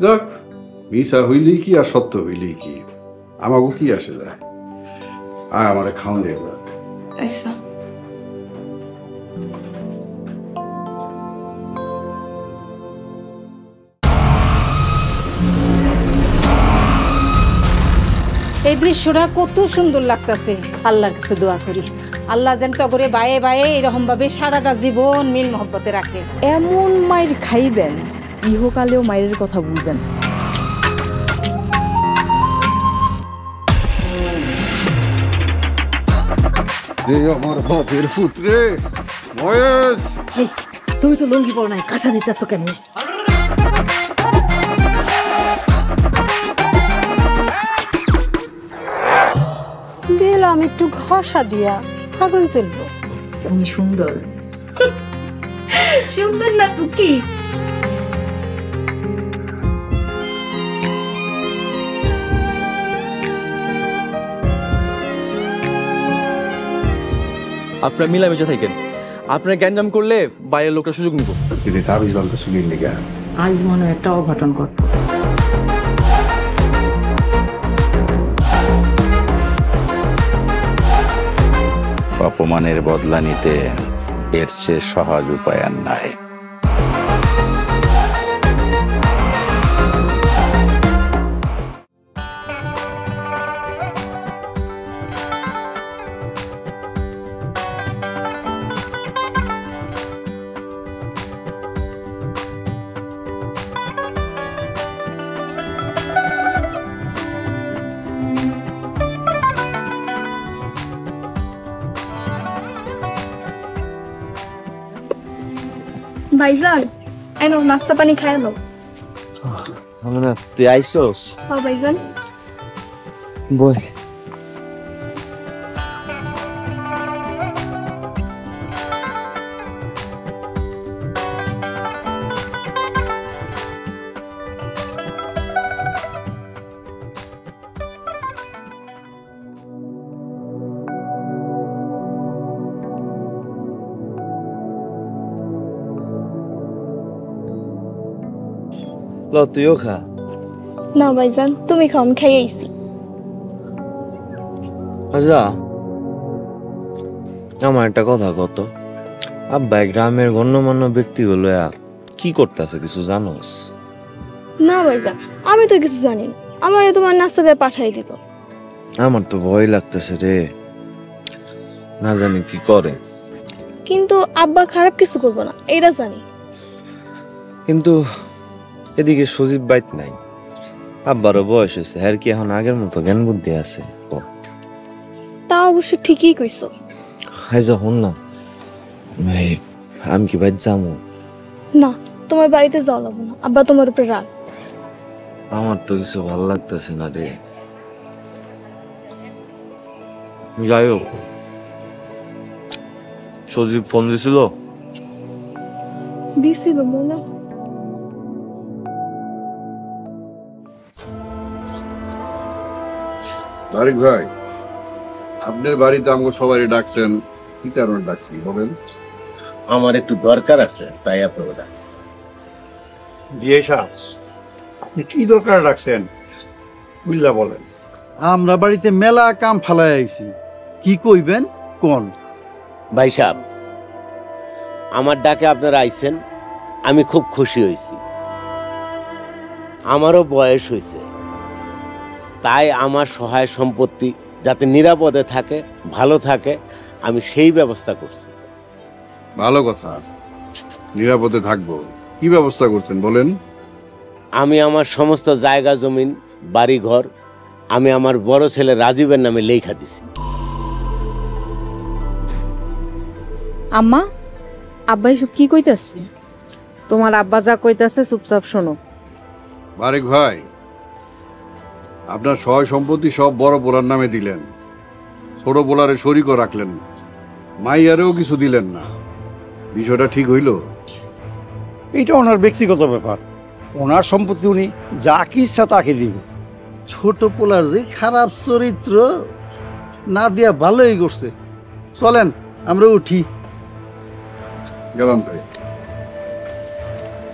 যাক, মিছা হইলেই কি আর সত্য হইলেই কি, আমাকে কি আসে যায়। আয় আমারে খাওয়ান দিয়ে। আচ্ছা। এই দৃশ্যটা কত সুন্দর লাগতেছে। আল্লাহর কাছে দোয়া করি আল্লাহ যেন তগরে বায়ে বায়ে এরকম ভাবে সারাটা জীবন মিল মহব্বতে রাখে। এমন মায়ের খাইবেন ইহকালেও মায়ের কথা বলবেন। আমার বাপের পুত্রে মহেশ, তুমি তো লঙ্গি পড়ো নাই, কাঁচা দিতেছো কেন? দিলাম একটু ঘষা দিয়া, আগুন চলবো। তুমি সুন্দর। সুন্দর না তো কি? আপনারা মিলামিশা থাকেন। আপনারা গ্যাঞ্জাম করলে বাইরের লোকটা সুযোগ নিব। কিন্তু তাবিজ বলতে শুনিল লিগা আজ মনে হয় একটা অঘটন ঘটল। অপমানের বদলা নিতে এর চেয়ে সহজ উপায় আর নাই। ভাইজান এনো নাস্তা পানি খায় লো। না তুই আইসোস? হ্যাঁ ভাইজান। বই ল তুইও খা। না ভাইজান তুমি খাও, আমি খাই আইছি। আচ্ছা আমার একটা কথা কত, আব্বা গ্রামের গণ্যমান্য ব্যক্তিগুলো কি করতেছে কিছু জানোস? না ভাইজান আমি তো কিছু জানি না, আমার তোমার নাস্তা দিয়ে পাঠাই দিব। আমার তো ভয় লাগতেছে রে, না জানি কি করে। কিন্তু আব্বা খারাপ কিছু করবো না এটা জানি। কিন্তু এদিকে সজীব বাইত নাই, আব্বারও বয়স হয়েছে, আর কি এখন আগের মতো জ্ঞান বুদ্ধি আছে? তা অবশ্য ঠিকই কইছো। হাই যখন না আমি কি বাইত যাবো? না তোমার বাড়িতে যাওয়া লাগবে না, আব্বা তোমার উপরে রাগ। আমার তো কিছু ভালো লাগতেছে না রে। যাই হোক, সজীব ফোন দিছিল? দিছিল মনে। তারিক ভাই, আপনার বাড়িতে আমাকে সবাই ডাকছেন, কি কারণে ডাকছি বলেন? আমার একটু দরকার আছে তাই আপনাকে ডাকছি। বিয়ে সাহেব, আপনি কি দরকার রাখছেন বুঝলা বলেন? আমরা বাড়িতে মেলা কাম ফালাই আইছি, কি কইবেন কোন? ভাই সাহেব, আমার ডাকে আপনারা আইছেন, আমি খুব খুশি হয়েছি। আমারও বয়স হয়েছে, তাই আমার সহায় সম্পত্তি যাতে নিরাপদে থাকে, ভালো থাকে, আমি সেই ব্যবস্থা করছি। ভালো কথা, নিরাপদে থাকবো। কি ব্যবস্থা করছেন বলেন? আমি আমার সমস্ত জায়গা জমিন বাড়ি ঘর আমি আমার বড় ছেলে রাজীবের নামে লেখা দিছি। আম্মা, আব্বা এসব কি কইতাছে? তোমার আব্বা যা কইতাছে চুপচাপ শোনো। বারেক ভাই, আপনার সহায় সম্পত্তি সব বড় বোলার নামে দিলেন, ছোট বোলারে শরিকও রাখলেন না, মাইয়ারেও কিছু দিলেন না। বিষয়টা ঠিক হইল? এটা ওনার ব্যক্তিগত ব্যাপার, ওনার সম্পত্তি উনি যা কি ইচ্ছা তাকে দিবে। ছোট পোলার যে খারাপ চরিত্র, না দিয়া ভালোই করছে। চলেন আমরা উঠি। গেলাম ভাই।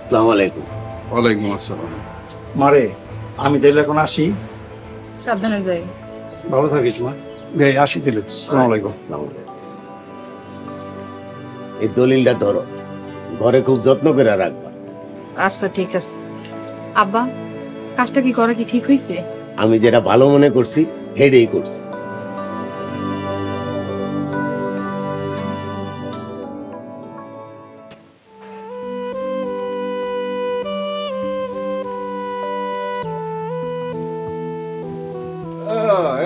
আসসালামু আলাইকুম। ওয়ালাইকুম আসসালাম। মারে আমি তাইলে এখন আসি। সাবধানে যাই। ভালো থাকিস মা। ভাই আসি তাইলে। আসসালামু আলাইকুম। এই দলিলটা ধরো, ঘরে খুব যত্ন করে রাখবা। আচ্ছা ঠিক আছে। আব্বা, কাজটা কি করা কি ঠিক হয়েছে? আমি যেটা ভালো মনে করছি সেটাই করছি।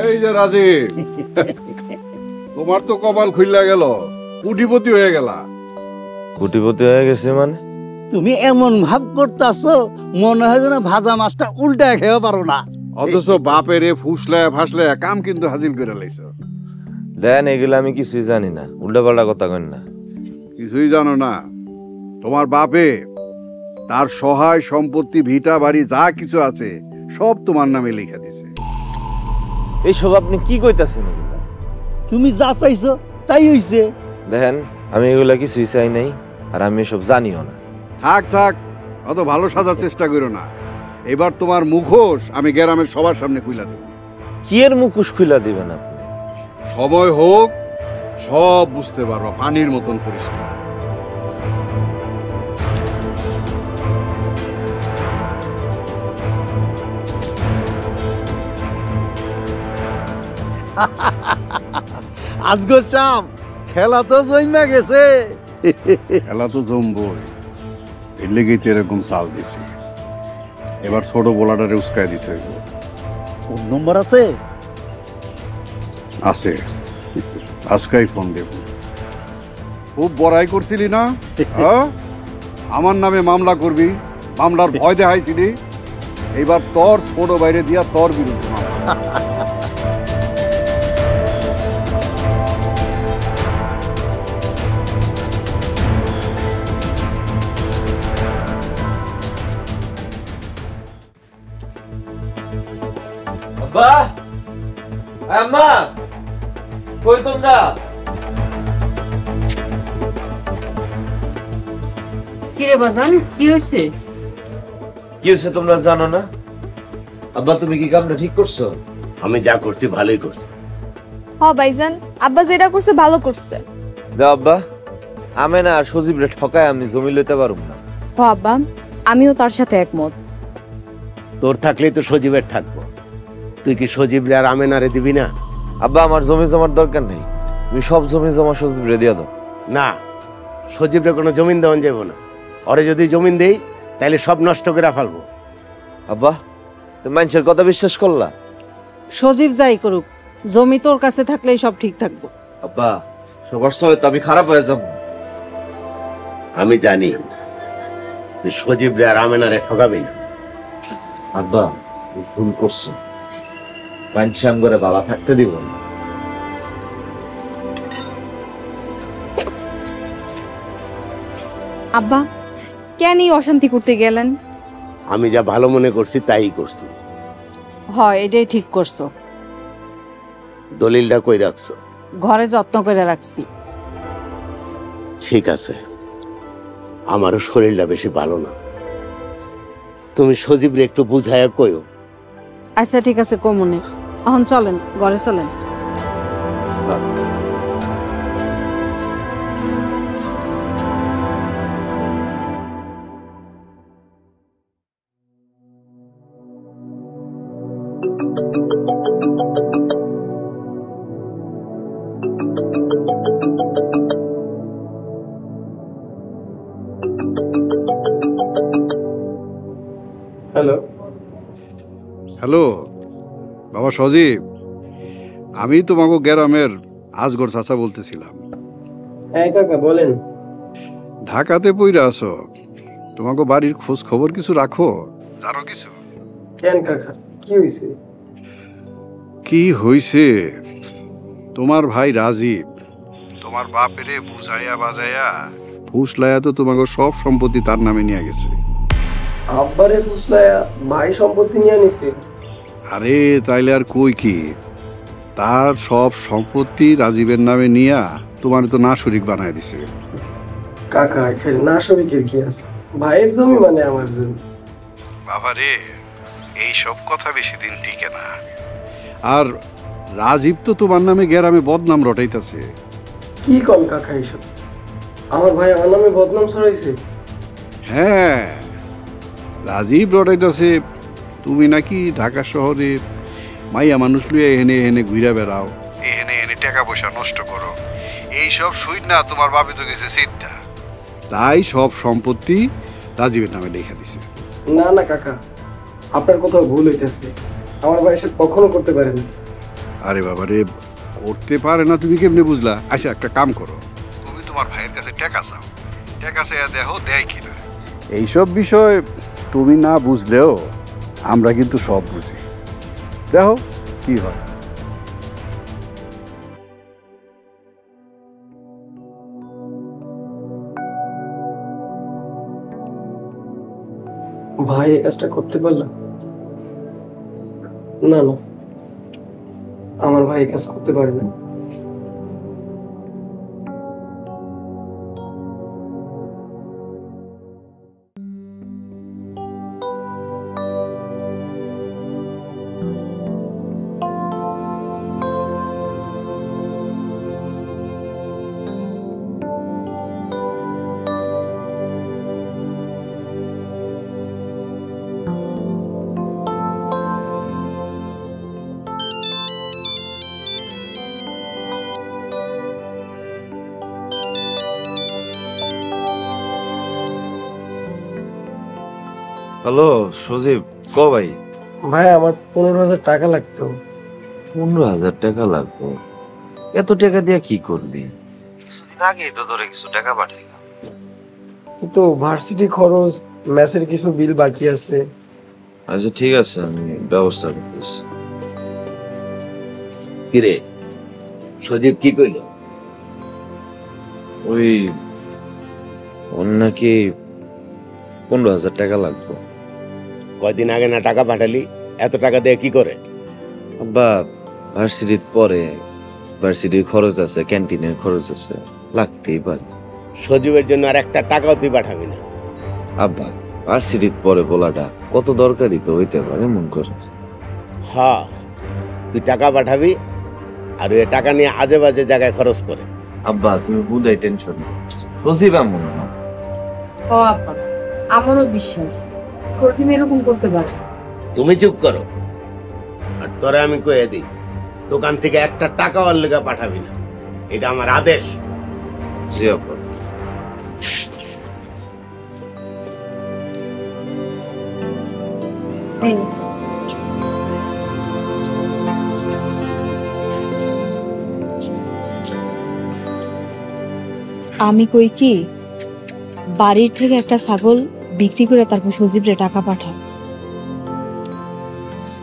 এই যে রাজীব, তোমার তো কপাল খুইলা গেল, কোটিপতি হয়ে গেলা। কোটিপতি হয়ে গেছে মানে? তুমি এমন ভাব করতেছো মনে হয় যেন ভাজা মাছটা উল্টা খেয়ে পারো না, অথচ বাপের এ ফুসলায় ফাসলায় কাম কিন্তু হাজির করে লাইছো। দেন এগুলো আমি কিছুই জানি না, উল্টা পাল্টা কথা কই না। কিছুই জানো না? তোমার বাপে তার সহায় সম্পত্তি ভিটা বাড়ি যা কিছু আছে সব তোমার নামে লিখে দিছে। এইসব আপনি কি কইতাছেন? এগুলা তুমি যা চাইছো তাই হইছে। দেখেন আমি এগুলা কিছুই চাই নাই, আর আমি এসব জানিও না। থাক থাক, অত ভালো সাজার চেষ্টা করো না। এবার তোমার মুখোশ আমি গ্রামের সবার সামনে খুইলা দেব। কি এর মুখোশ খুইলা দিবেন আপনি? সময় হোক, সব বুঝতে পারবা, পানির মতন পরিষ্কার। আজগো চাম খেলা তো জমা গেছে। খেলা তো জমবই, এর লেগেই তো এরকম চাল দিছি। এবার ছোট বোলাটারে উস্কায় দিতে হইব। ফোন নম্বর আছে? আছে, আজকাই ফোন দেব। খুব বড়াই করছিলি না, হ্যাঁ? আমার নামে মামলা করবি, মামলার ভয় দেখাইছিলি। এইবার তোর ছোট বাইরে দিয়া তোর বিরুদ্ধে মামলা। আব্বা, আম্মা, কই তোমরা? কি রে বাজান, কি হয়েছে? কি হয়েছে তোমরা জানো না? আব্বা তুমি কি কামটা ঠিক করছো? আমি যা করছি ভালোই করছি। হ ভাইজান, আব্বা যেটা করছে ভালো করছে। দাও আব্বা, আমি না আর সজীব রে ঠকায় আমি জমি লইতে পারুম না। ও আব্বা, আমিও তার সাথে একমত। তোর থাকলেই তো সজীবের থাকবো। তুই কি সজীব রে আর আমেনারে দিবি না? আব্বা আমার জমি জমার দরকার নেই, তুমি সব জমি জমা সজীব রে দিয়া দাও। না, সজীব রে কোনো জমিন দেওয়া যাবো না। ওরে যদি জমিন দেই তাহলে সব নষ্ট করে ফেলবো। আব্বা তুমি মানুষের কথা বিশ্বাস করলা? সজীব যাই করুক, জমি তোর কাছে থাকলেই সব ঠিক থাকবো। আব্বা সবার সহায়তা আমি খারাপ হয়ে যাব। আমি জানি তুই সজীব রে আর আমেনারে ঠকাবি না। আব্বা তুমি ভুল করছো, মানুষ করে বাবা থাকতে দিব না। আব্বা কেন এই অশান্তি করতে গেলেন? আমি যা ভালো মনে করছি তাই করছি। হয়, এটাই ঠিক করছো। দলিলটা কই রাখছো? ঘরে যত্ন করে রাখছি। ঠিক আছে, আমারও শরীরটা বেশি ভালো না। তুমি সজীব রে একটু বুঝাইয়া কইও। আচ্ছা ঠিক আছে কমনে, এখন চলেন ঘরে চলেন। হ্যালো হ্যালো বাবা সজীব, আমি তোমাকে গ্রামের আজগর চাচা বলতেছিলাম। হ্যাঁ কাকা বলেন। ঢাকাতে পইরা আছো, তোমাকে বাড়ির খোঁজ খবর কিছু রাখো? জানো কিছু? কেন কাকা, কি হয়েছে? কি হইছে, তোমার ভাই রাজীব তোমার বাপেরে বুঝাইয়া বাজাইয়া ফুসলাইয়া তো তোমাকে সব সম্পত্তি তার নামে নিয়ে গেছে। আব্বারে ফুসলায়া ভাই সম্পত্তি নিয়ে নিছে? আরে তাইলে আর কই কি, তার সব সম্পত্তি রাজীবের নামে নিয়া তোমার তো না শরিক বানায় দিছে। কাকা এখানে না শরিকের কি আছে? ভাইয়ের জমি মানে আমার জমি। বাবা রে, এই সব কথা বেশি দিন টিকে না। আর রাজীব তো তোমার নামে গ্রামে বদনাম রটাইতেছে। কি কম কাকা এইসব? আমার ভাই আমার নামে বদনাম ছড়াইছে? হ্যাঁ, রাজীব রটাইতেছে তুমি নাকি ঢাকা শহরে মাইয়া মানুষ লুয়ে এনে এনে ঘুরা বেড়াও, এনে এনে টাকা পয়সা নষ্ট করো। এইসব শুই না তোমার বাপে তো গেছে চিন্তা, তাই সব সম্পত্তি রাজীবের নামে লেখা দিছে। না না কাকা, আপনার কোথাও ভুল হইতেছে। আমার ভাই এসব কখনো করতে পারে না। আরে বাবা রে, করতে পারে না তুমি কেমনে বুঝলা? আচ্ছা একটা কাম করো, তুমি তোমার ভাইয়ের কাছে টাকা চাও, টাকা চাইয়া দেখো দেয় কিনা। এইসব বিষয় তুমি না বুঝলেও আমরা কিন্তু সব বুঝি, দেখো কি হয়। ভাই এই কাজটা করতে পারলাম না? না, আমার ভাই এই কাজ করতে পারে না। হ্যালো সজীব, ক ভাই? ভাই আমার 15,000 টাকা লাগতো। 15,000 টাকা লাগবে? এত টাকা দিয়ে কি করবি? আগেই তো ধরে কিছু টাকা পাঠাইলাম। কিন্তু ভার্সিটি খরচ, মেসের কিছু বিল বাকি আছে। আচ্ছা ঠিক আছে, আমি ব্যবস্থা করতেছি। কিরে সজীব কি কইল? ওই ওর নাকি 15,000 টাকা লাগবে। কয়দিন আগে না টাকা পাঠালি? এত টাকা দিয়ে কি করে? বা ভার্সিটির পরে ভার্সিটির খরচ আছে, ক্যান্টিনের খরচ আছে, লাগতেই পারে। সজীবের জন্য আর একটা টাকাও তুই পাঠাবি না? আব্বা ভার্সিটির পরে বলাটা কত দরকারি তো হইতে পারে মন করে। হ্যাঁ, তুই টাকা পাঠাবি আর ওই টাকা নিয়ে আজে বাজে জায়গায় খরচ করে। আব্বা তুমি বুঝাই টেনশন সজীব এমন না। ও আপা, আমারও বিশ্বাস প্রতিম এরকম করতে পারে। তুমি চুপ করো। আর তোরে আমি কয়ে দিই, দোকান থেকে একটা টাকা ওর লেগে পাঠাবি না, এটা আমার আদেশ। জি আব্বা। আমি কই কি বাড়ির থেকে একটা ছাগল বিক্রি করে তারপর সজীবরে টাকা পাঠা।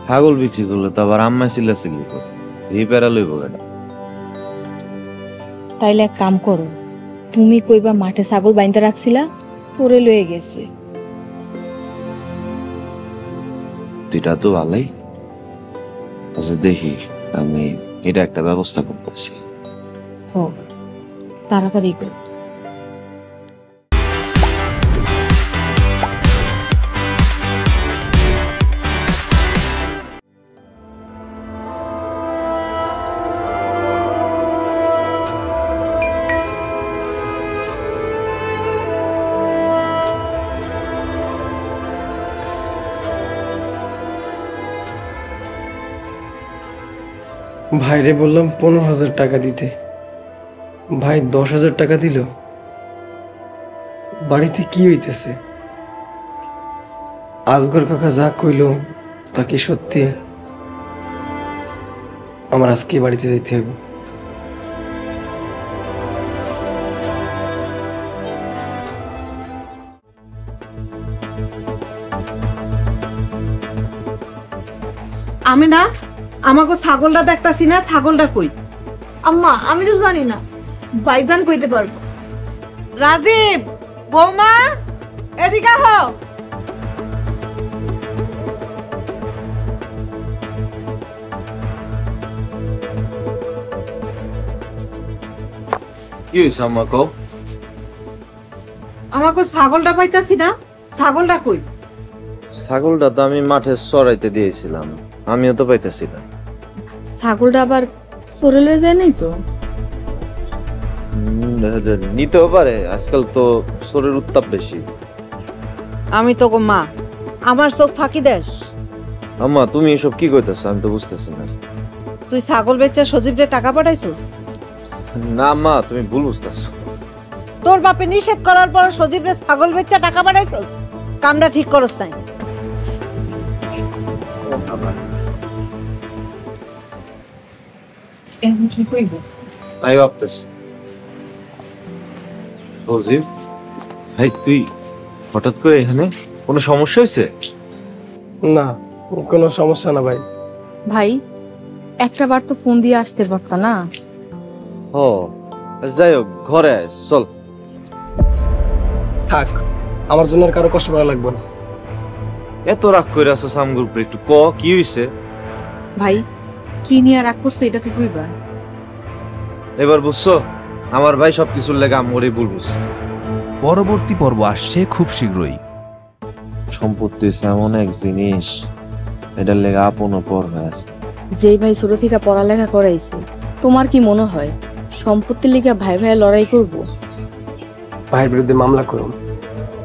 ছাগল বিক্রি করলে তো আবার আম্মা চিল্লাচিল্লি করে, এই প্যারা লইব কেন? তাইলে এক কাম করো, তুমি কইবা মাঠে ছাগল বাইন্দা রাখছিলা, তোরে লয়ে গেছে। দুইটা তো ভালোই। আচ্ছা দেখি, আমি এটা একটা ব্যবস্থা করতেছি। ও তাড়াতাড়ি কর। ভাইরে বললাম 15,000 টাকা দিতে, ভাই 10,000 টাকা দিল। বাড়িতে কি হইতেছে? আজগর কাকা যা কইল তা কি সত্যি? আমার আজকে বাড়িতে যেতে হবে। আমি না আমাকে ছাগলটা দেখতাছি না, ছাগলটা কই? আম্মা আমি তো জানি না, ভাইজান কইতে পারবো। রাজীব, বৌমা এদিকে হও। কি হয়েছে আম্মা কও? আমাকে ছাগলটা পাইতাছি না, ছাগলটা কই? ছাগলটা তো আমি মাঠে চড়াইতে দিয়েছিলাম, আমিও তো পাইতেছি না। ছাগলটা আবার সরে লয়ে যায় নাই তো? নিতেও পারে, আজকাল তো শরীর উত্তাপ বেশি। আমি তো মা, আমার চোখ ফাঁকি দেশ। আম্মা তুমি এসব কি কইতেছ? আমি তো বুঝতেছি না। তুই ছাগল বেচা সজীবরে টাকা পাঠাইছস? না আম্মা, তুমি ভুল বুঝতেছো। তোর বাপে নিষেধ করার পর সজীবরে ছাগল বেচা টাকা পাঠাইছস? কামটা ঠিক করস নাই। এখন কি কইব? তাই ভাবতেছি। সজীব ভাই, তুই হঠাৎ করে এখানে, কোনো সমস্যা হয়েছে? না, কোনো সমস্যা না ভাই। ভাই একটা বার তো ফোন দিয়ে আসতে পারতা না? ও যাই হোক, ঘরে আয়, চল। থাক, আমার জন্য আর কারো কষ্ট করা লাগবে না। এত রাগ করে আছো সামগুর উপরে, একটু ক কি হইছে? ভাই কি নিয়ে রাগ করছো এটা তো কইবা। এবার বুঝছো, আমার ভাই সবকিছুর লেগে আমরে ভুল বুঝছে। পরবর্তী পর্ব আসছে খুব শীঘ্রই। সম্পত্তি হচ্ছে এমন এক জিনিস, এটার লেগে আপন পর হয়ে আছে। যেই ভাই ছোট থেকে পড়ালেখা করাইছে, তোমার কি মনে হয় সম্পত্তির লিগে ভাই ভাই লড়াই করব? ভাইয়ের বিরুদ্ধে মামলা করুন।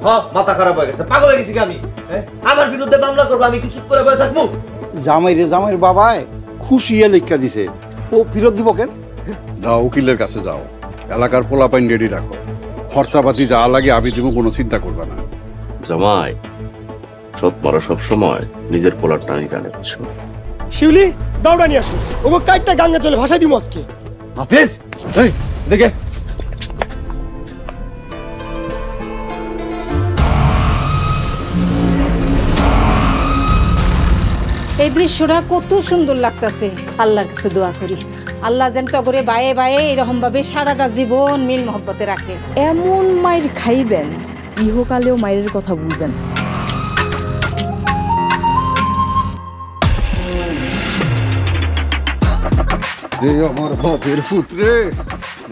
হ্যাঁ, মাথা খারাপ হয়ে গেছে, পাগল হয়ে গেছি আমি। আমার বিরুদ্ধে মামলা করবো, আমি কিছু করে বসে থাকবো? জামাইয়ের বাবায় খুশি লেখা দিছে, ও ফিরত দিব কেন? যাও উকিলের কাছে যাও, এলাকার পোলাপাইন রেডি রাখো, খরচাপাতি যা লাগে আমি দিব, কোনো চিন্তা করবে না। জামাই, সৎ মারা সব সময় নিজের পোলার টানি টানে, বুঝছো? শিউলি দৌড়া নিয়ে আসো, ওকে কাইটটা গাঙ্গা চলে ভাসাই দিমু আজকে। হাফেজ এই দেখে এই দৃশ্যটা কত সুন্দর লাগতাছে। আল্লাহর কাছে দোয়া করি আল্লাহ যেন তগরে বায়ে বায়ে এরকম ভাবে সারাটা জীবন মিল মহব্বতে রাখে। এমন মায়ের খাইবেন ইহকালেও মায়ের কথা বলবেন। আমার বাপের পুত্রে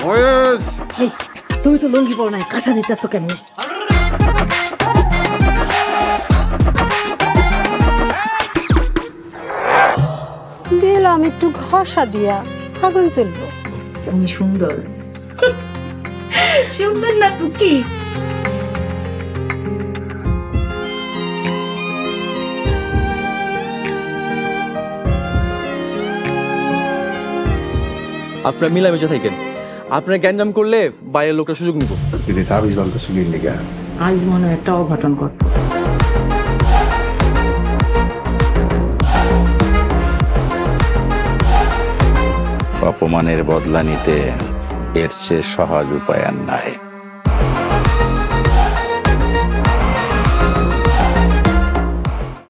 মহেশ, তুমি তো লঙ্গি পড়ো নাই, কাঁচা দিতেছো কেন? দিলাম একটু ঘষা দিয়া, আগুন চলবো। তুমি সুন্দর। সুন্দর না তো কি? আপনারা মিলামিশা থাকেন। আপনারা গ্যাঞ্জাম করলে বাইরের লোকটা সুযোগ নিব। কিন্তু তাবিজ বলতে শুনির লেগে আজ মনে হয় একটা অঘটন ঘটলো। অপমানের বদলা নিতে এর চেয়ে সহজ উপায় আর নাই।